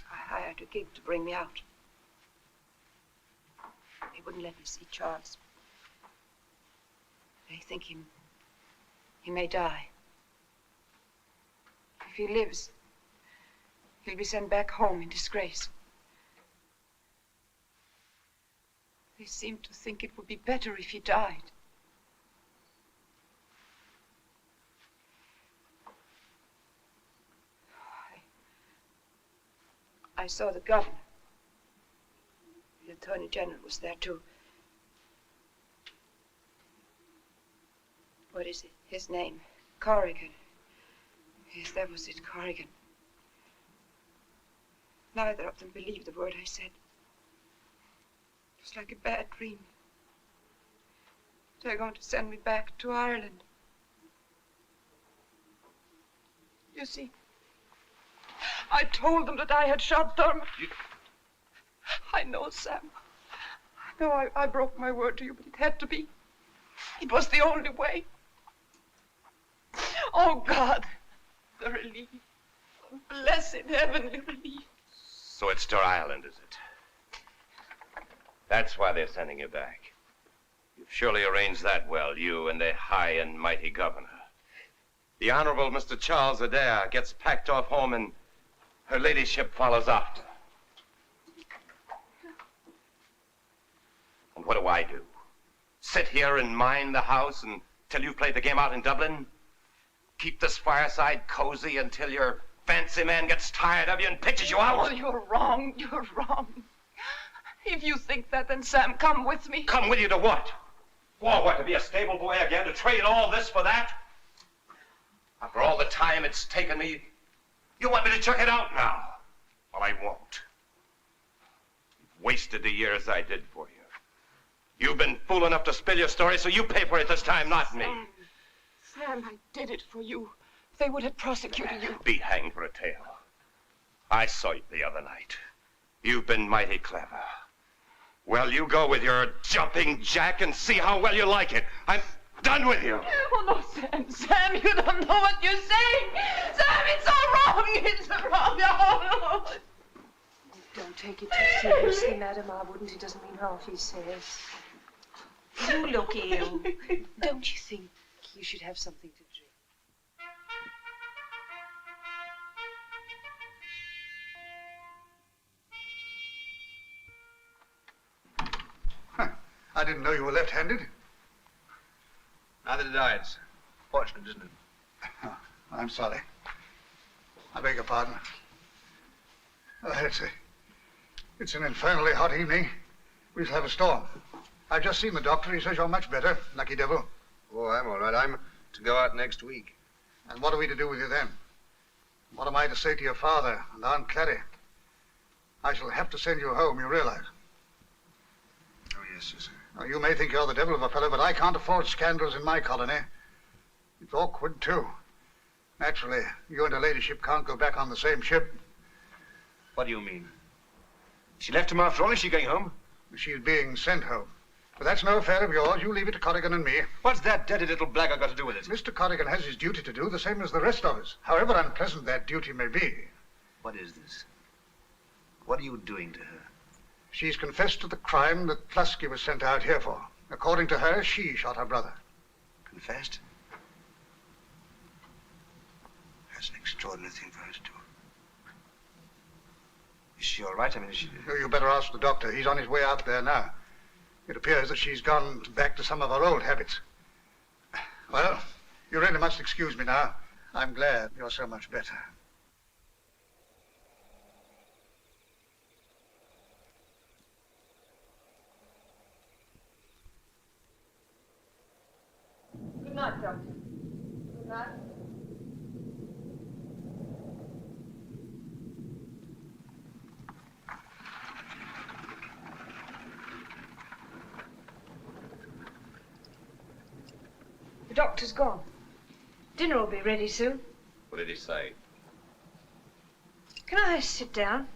I hired a gig to bring me out. They wouldn't let me see Charles. They think he may die. If he lives, he'll be sent back home in disgrace. They seem to think it would be better if he died. I saw the governor. The Attorney General was there too. What is it? His name? Corrigan. Yes, that was it, Corrigan. Neither of them believed the word I said. It was like a bad dream. They're going to send me back to Ireland. You see, I told them that I had shot Dermot. I know, Sam. I know I broke my word to you, but it had to be. It was the only way. Oh, God, the relief. Blessed heavenly relief. So it's to Ireland, is it? That's why they're sending you back. You've surely arranged that well, you and the high and mighty governor. The Honorable Mr. Charles Adair gets packed off home and her ladyship follows after. And what do? Sit here and mind the house until you've played the game out in Dublin? Keep this fireside cozy until your fancy man gets tired of you and pitches you out? Oh, you're wrong. You're wrong. If you think that, then Sam, come with me. Come with you to what? For what, to be a stable boy again, to trade all this for that? After all the time it's taken me, you want me to chuck it out now? Well, I won't. You've wasted the years I did for you. You've been fool enough to spill your story, so you pay for it this time, not me. Sam, I did it for you. They would have prosecuted you. Be hanged for a tale. I saw you the other night. You've been mighty clever. Well, you go with your jumping jack and see how well you like it. I'm done with you. Oh, no, Sam. Sam, you don't know what you're saying. Sam, it's all wrong. It's wrong. Oh, no. Don't take it too seriously, madam. I wouldn't. He doesn't mean half he says. You look ill. Don't you think you should have something to drink? I didn't know you were left-handed. Neither did I. It's fortunate, isn't it? I'm sorry. I beg your pardon. It's an infernally hot evening. We shall have a storm. I've just seen the doctor. He says you're much better. Lucky devil. Oh, I'm all right. I'm to go out next week. And what are we to do with you then? What am I to say to your father and Aunt Clary? I shall have to send you home, you realize. Oh, yes, yes, sir. Now, you may think you're the devil of a fellow, but I can't afford scandals in my colony. It's awkward, too. Naturally, you and her ladyship can't go back on the same ship. What do you mean? She left him after all. Is she going home? She's being sent home. But that's no affair of yours. You leave it to Corrigan and me. What's that dirty little blackguard got to do with it? Mr. Corrigan has his duty to do, the same as the rest of us, however unpleasant that duty may be. What is this? What are you doing to her? She's confessed to the crime that Plusky was sent out here for. According to her, she shot her brother. Confessed? That's an extraordinary thing for her to do. Is she all right? I mean, is she... You better ask the doctor. He's on his way out there now. It appears that she's gone back to some of her old habits. Well, you really must excuse me now. I'm glad you're so much better. gentlemen. The doctor's gone. Dinner will be ready soon. What did he say? Can I sit down?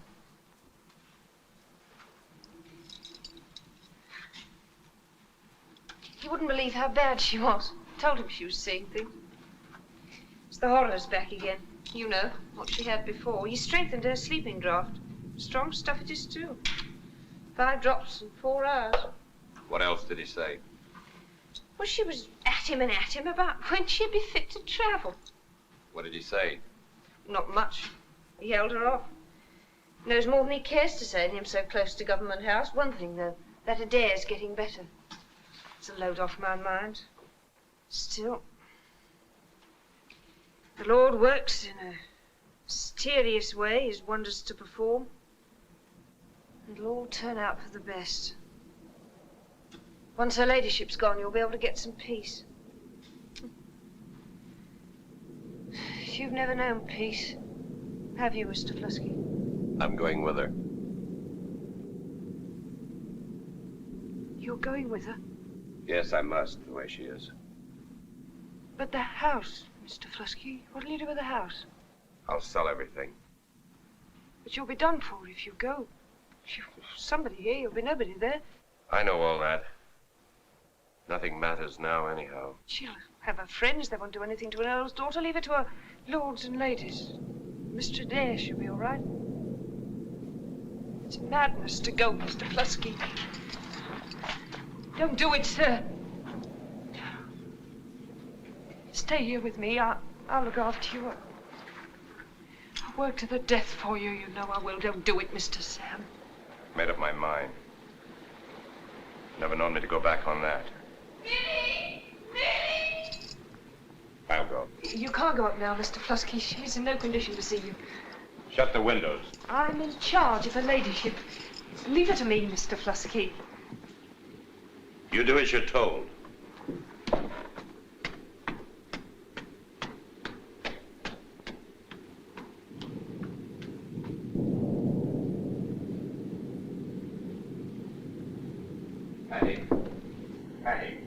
He wouldn't believe how bad she was. Told him she was seeing things. It's the horrors back again. You know, what she had before. He strengthened her sleeping draught. Strong stuff it is, too. 5 drops in 4 hours. What else did he say? Well, she was at him about when she'd be fit to travel. What did he say? Not much. He held her off. Knows more than he cares to say, and him so close to Government House. One thing, though, that Adair's getting better. It's a load off my mind. Still, the Lord works in a mysterious way, his wonders to perform. It'll all turn out for the best. Once her ladyship's gone, you'll be able to get some peace. You've never known peace, have you, Mr. Flusky? I'm going with her. You're going with her? Yes, I must, the way she is. But the house, Mr. Flusky, what'll you do with the house? I'll sell everything. But you'll be done for if you go. Somebody here, you'll be nobody there. I know all that. Nothing matters now, anyhow. She'll have her friends. They won't do anything to an earl's daughter. Leave it to her lords and ladies. Mr. Adair should be all right. It's madness to go, Mr. Flusky. Don't do it, sir. Stay here with me. I'll look after you. I'll work to the death for you. You know I will. Don't do it, Mr. Sam. Made up my mind. Never known me to go back on that. Minnie! Minnie! I'll go. You can't go up now, Mr. Flusky. She's in no condition to see you. Shut the windows. I'm in charge of her ladyship. Leave her to me, Mr. Flusky. You do as you're told. Patty. Patty.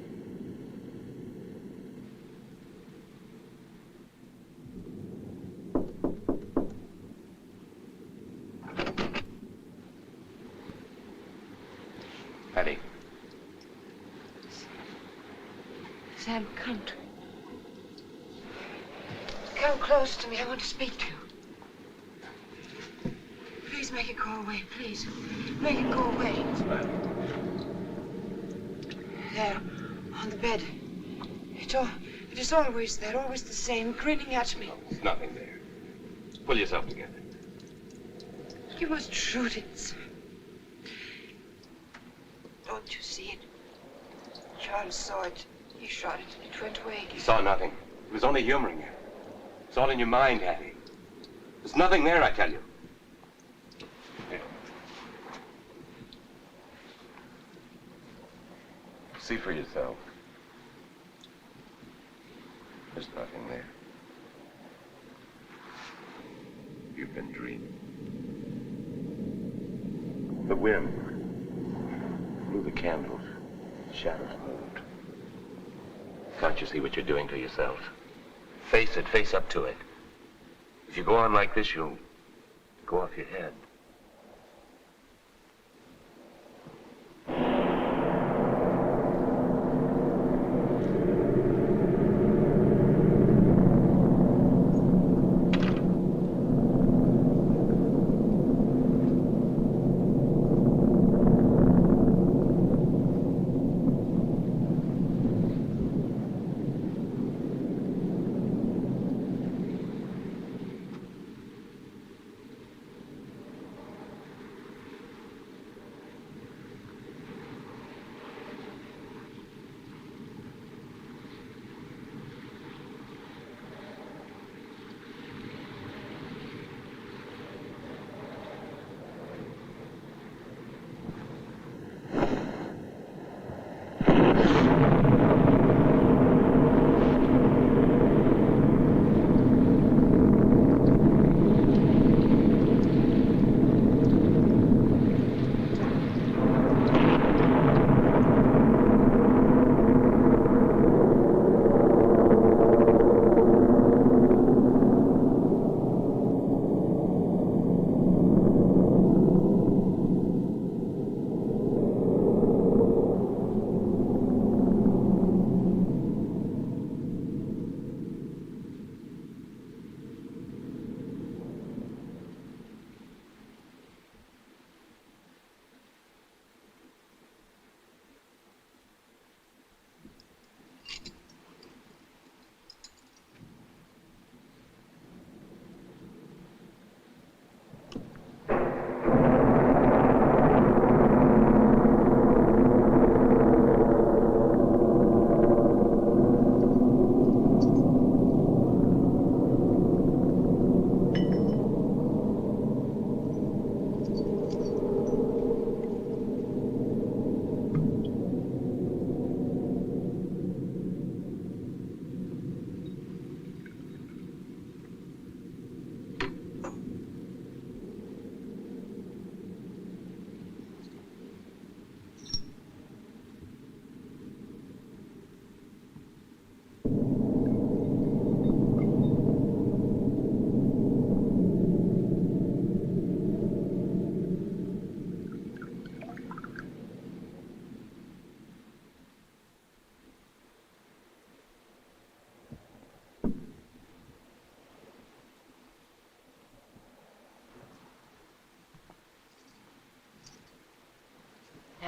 Patty. Sam, come. Come close to me. I want to speak to you. Please make it go away, please. Make it go away. What's the matter? There, on the bed. It is always there, always the same, grinning at me. There's nothing there. Just pull yourself together. You must shoot it, Sam. Don't you see it? Charles saw it. He shot it and it went away. He saw nothing. He was only humoring you. It's all in your mind, Hattie. There's nothing there, I tell you. Here. See for yourself. There's nothing there. You've been dreaming. The wind blew the candles. Shadows moved. Can't you see what you're doing to yourself? Face it, face up to it. If you go on like this, you'll go off your head.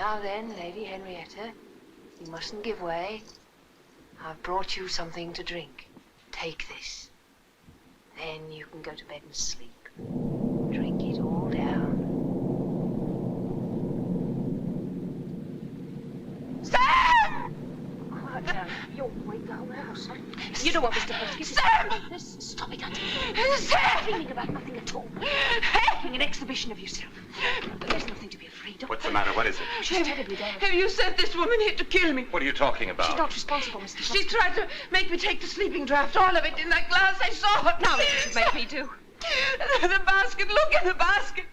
Now then, Lady Henrietta, you mustn't give way. I've brought you something to drink. Take this. Then you can go to bed and sleep. Drink it all down. Sam! Quiet down. You'll wake the whole house. You know what, Mr. Hutchins? Sam! Stop it, Auntie. Sam! Feeling about nothing at all. Making an exhibition of yourself. But there's nothing to be afraid of. What's the matter? What is it? She's terribly damaged. Have you sent this woman here to kill me? What are you talking about? She's not responsible, Mr. Foster. She tried to make me take the sleeping draught, all of it in that glass. I saw it. Now, what did you make me do? The basket. Look in the basket.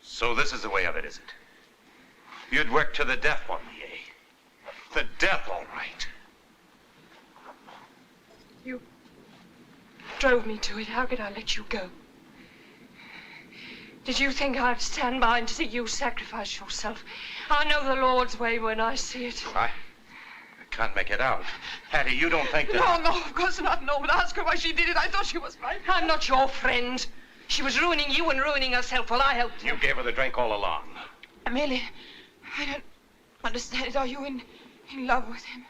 So this is the way of it, is it? You'd work to the death for me, eh? The death, all right. You drove me to it. How could I let you go? Did you think I'd stand by and see you sacrifice yourself? I know the Lord's way when I see it. I can't make it out. Hattie, you don't think that... No, of course not. No, but ask her why she did it. I thought she was right. I'm not your friend. She was ruining you and ruining herself while I helped her. You gave her the drink all along. Amelia, I don't understand it. Are you in love with him?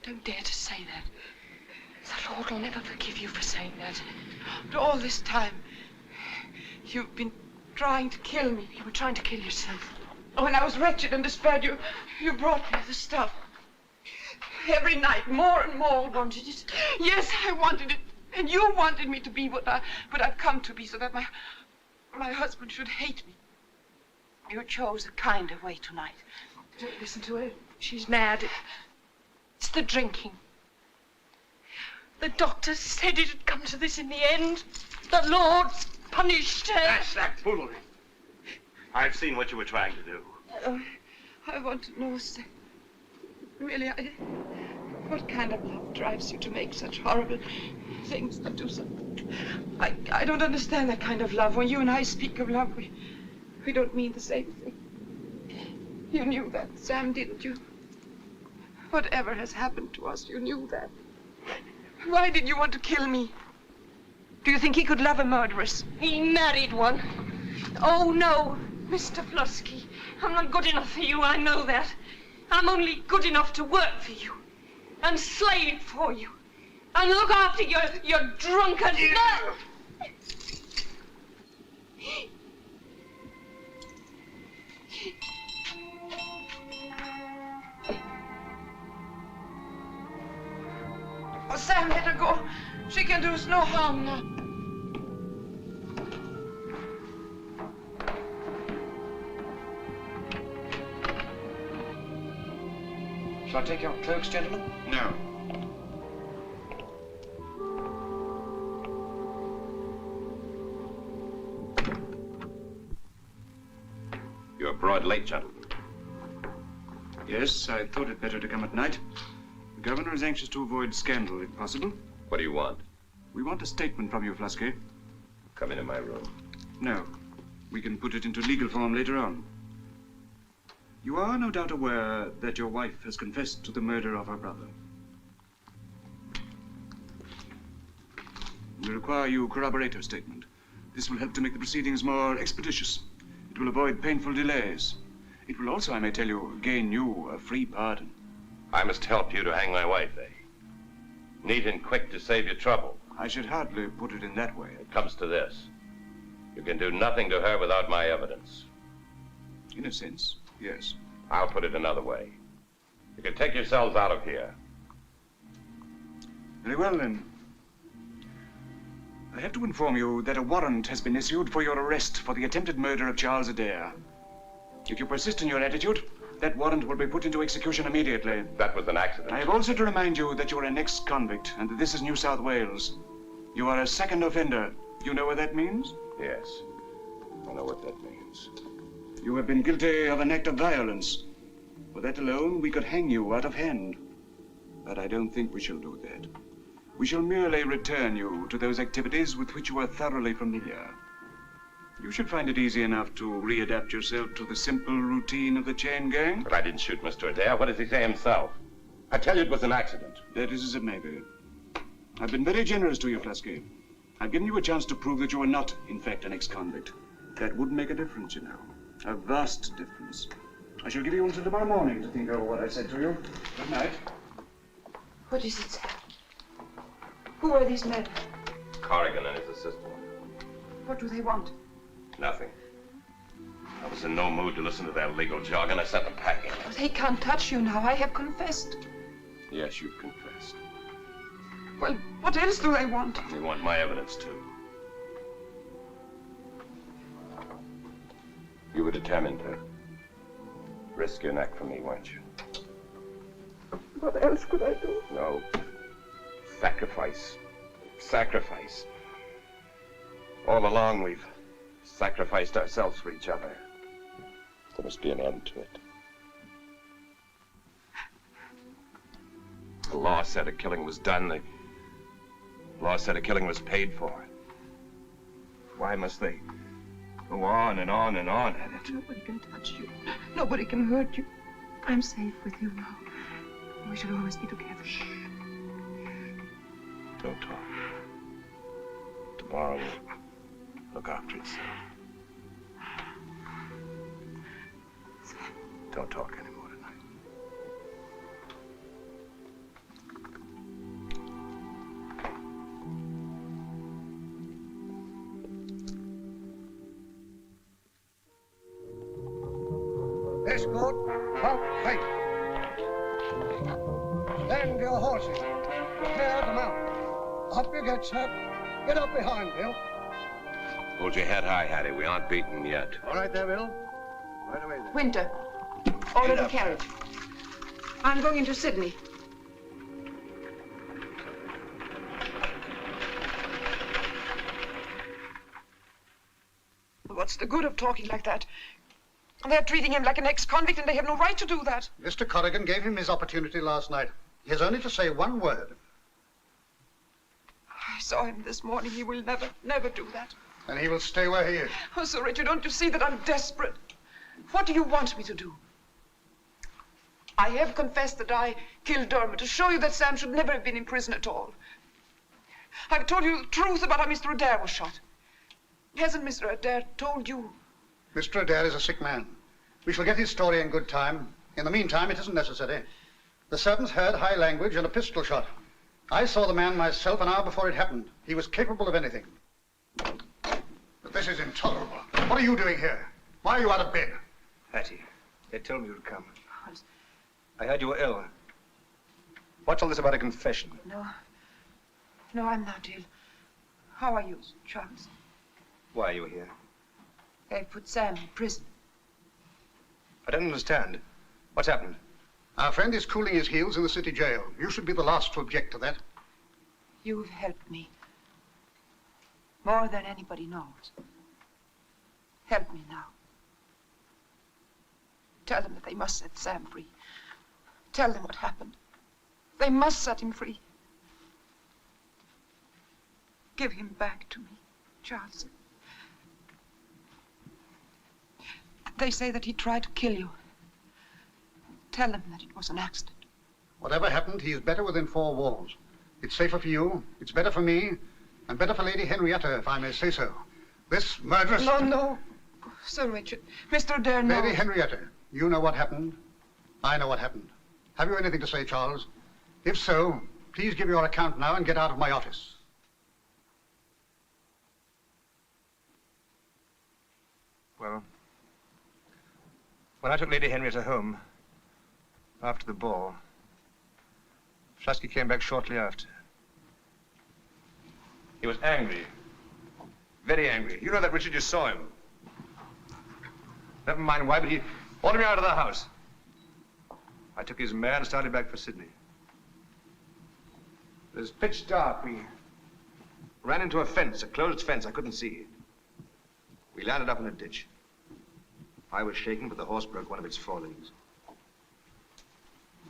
Don't dare to say that. The Lord will never forgive you for saying that. But all this time, you've been trying to kill me. You were trying to kill yourself. When I was wretched and despaired, you brought me the stuff. Every night, more and more. You wanted it? Yes, I wanted it. And you wanted me to be what I've come to be, so that my husband should hate me. You chose a kinder way tonight. Don't listen to her. She's mad. It's the drinking. The doctor said it had come to this in the end. The Lord's punished her. That's that foolery. I've seen what you were trying to do. I want to know, sir. Really, what kind of love drives you to make such horrible things, to do so? I don't understand that kind of love. When you and I speak of love, we don't mean the same thing. You knew that, Sam, didn't you? Whatever has happened to us, you knew that. Why did you want to kill me? Do you think he could love a murderess? He married one. Oh, no, Mr. Flusky. I'm not good enough for you, I know that. I'm only good enough to work for you. And slave for you. And look after your drunken... No! Oh, Sam, let her go. She can do us no harm now. Shall I take your cloaks, gentlemen? No. You're broad late, gentlemen. Yes, I thought it better to come at night. The governor is anxious to avoid scandal, if possible. What do you want? We want a statement from you, Flusky. Come into my room. No. We can put it into legal form later on. You are no doubt aware that your wife has confessed to the murder of her brother. We require you corroborate her statement. This will help to make the proceedings more expeditious. It will avoid painful delays. It will also, I may tell you, gain you a free pardon. I must help you to hang my wife, eh? Neat and quick to save you trouble. I should hardly put it in that way. It comes to this. You can do nothing to her without my evidence. In a sense, yes. I'll put it another way. You can take yourselves out of here. Very well, then. I have to inform you that a warrant has been issued for your arrest for the attempted murder of Charles Adair. If you persist in your attitude, that warrant will be put into execution immediately. That was an accident. I have also to remind you that you are an ex-convict and that this is New South Wales. You are a second offender. You know what that means? Yes, I know what that means. You have been guilty of an act of violence. For that alone, we could hang you out of hand. But I don't think we shall do that. We shall merely return you to those activities with which you are thoroughly familiar. You should find it easy enough to readapt yourself to the simple routine of the chain gang. But I didn't shoot Mr. Adair. What does he say himself? I tell you it was an accident. That is as it may be. I've been very generous to you, Flasky. I've given you a chance to prove that you are not, in fact, an ex-convict. That would make a difference, you know. A vast difference. I shall give you until tomorrow morning to think over what I said to you. Good night. What is it, Sam? Who are these men? Corrigan and his assistant. What do they want? Nothing. I was in no mood to listen to their legal jargon. I sent them packing. Oh, they can't touch you now. I have confessed. Yes, you've confessed. Well, what else do they want? They want my evidence, too. You were determined to risk your neck for me, weren't you? What else could I do? No. Sacrifice. Sacrifice. All along, we've sacrificed ourselves for each other. There must be an end to it. The law said a killing was done. The law said a killing was paid for. Why must they go on and on and on at it? Nobody can touch you. Nobody can hurt you. I'm safe with you now. We shall always be together. Shh. Don't talk. Tomorrow will look after itself. Don't talk anymore tonight. Escort, halt, wait. Stand your horses. Prepare to mount. Up you get, sir. Get up behind, Bill. Hold your head high, Hattie. We aren't beaten yet. All right there, Bill. Right away then. Winter, order the carriage. I'm going into Sydney. What's the good of talking like that? They're treating him like an ex-convict, and they have no right to do that. Mr. Corrigan gave him his opportunity last night. He has only to say one word. I saw him this morning. He will never do that. And he will stay where he is. Oh, Sir Richard, don't you see that I'm desperate? What do you want me to do? I have confessed that I killed Dermot to show you that Sam should never have been in prison at all. I've told you the truth about how Mr. Adair was shot. Hasn't Mr. Adair told you? Mr. Adair is a sick man. We shall get his story in good time. In the meantime, it isn't necessary. The servants heard high language and a pistol shot. I saw the man myself an hour before it happened. He was capable of anything. But this is intolerable. What are you doing here? Why are you out of bed? Hattie, they told me you'd come. I heard you were ill. What's all this about a confession? No, I'm not ill. How are you, Charles? Why are you here? They put Sam in prison. I don't understand. What's happened? Our friend is cooling his heels in the city jail. You should be the last to object to that. You've helped me. More than anybody knows. Help me now. Tell them that they must set Sam free. Tell them what happened. They must set him free. Give him back to me, Charles. They say that he tried to kill you. Tell them that it was an accident. Whatever happened, he is better within four walls. It's safer for you, it's better for me, and better for Lady Henrietta, if I may say so. This murderous... No. Sir Richard, Mr. Adair knows. Lady Henrietta, you know what happened. I know what happened. Have you anything to say, Charles? If so, please give your account now and get out of my office. Well, when I took Lady Henrietta home, after the ball, Flasky came back shortly after. He was angry. Very angry. You know that, Richard, you saw him. Never mind why, but he ordered me out of the house. I took his mare and started back for Sydney. It was pitch dark. We ran into a fence, a closed fence. I couldn't see. We landed up in a ditch. I was shaking, but the horse broke one of its forelegs.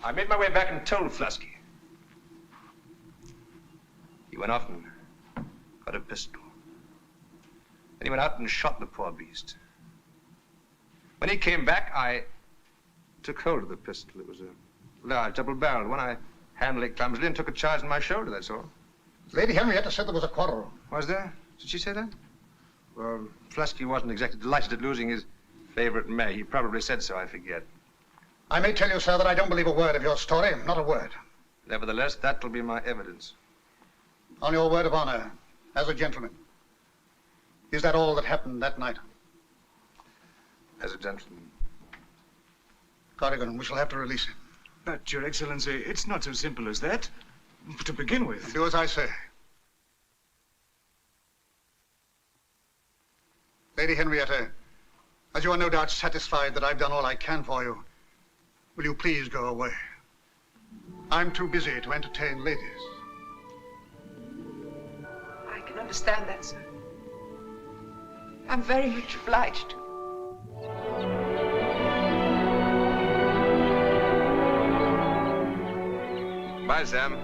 I made my way back and told Flasky. He went off and got a pistol. Then he went out and shot the poor beast. When he came back, I took hold of the pistol. It was a large double-barreled one. I handled it clumsily and took a charge in my shoulder, that's all. Lady Henrietta said there was a quarrel. Was there? Did she say that? Well, Flusky wasn't exactly delighted at losing his favorite mare. He probably said so, I forget. I may tell you, sir, that I don't believe a word of your story. Not a word. Nevertheless, that will be my evidence. On your word of honor, as a gentleman. Is that all that happened that night? As a gentleman. Corrigan, we shall have to release him. But, Your Excellency, it's not so simple as that. To begin with. Do as I say. Lady Henrietta, as you are no doubt satisfied that I've done all I can for you, will you please go away? I'm too busy to entertain ladies. I can understand that, sir. I'm very much obliged. Bye, Sam.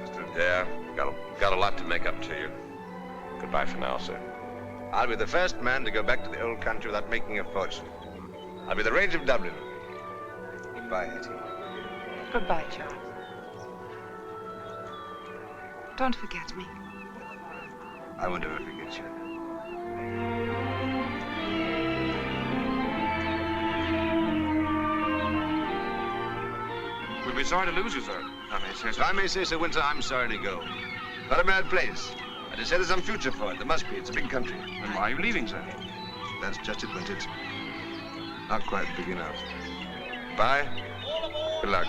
Mr. Adair, got a lot to make up to you. Goodbye for now, sir. I'll be the first man to go back to the old country without making a fortune. I'll be the Rage of Dublin. Goodbye, Hetty. Goodbye, Charles. Don't forget me. I won't ever forget you. We'll be sorry to lose you, sir. If I may say so, Winter, I'm sorry to go. Not a bad place. I just said there's some future for it. There must be. It's a big country. Then why are you leaving, sir? That's just it, Winter. It's not quite big enough. Bye. Good luck.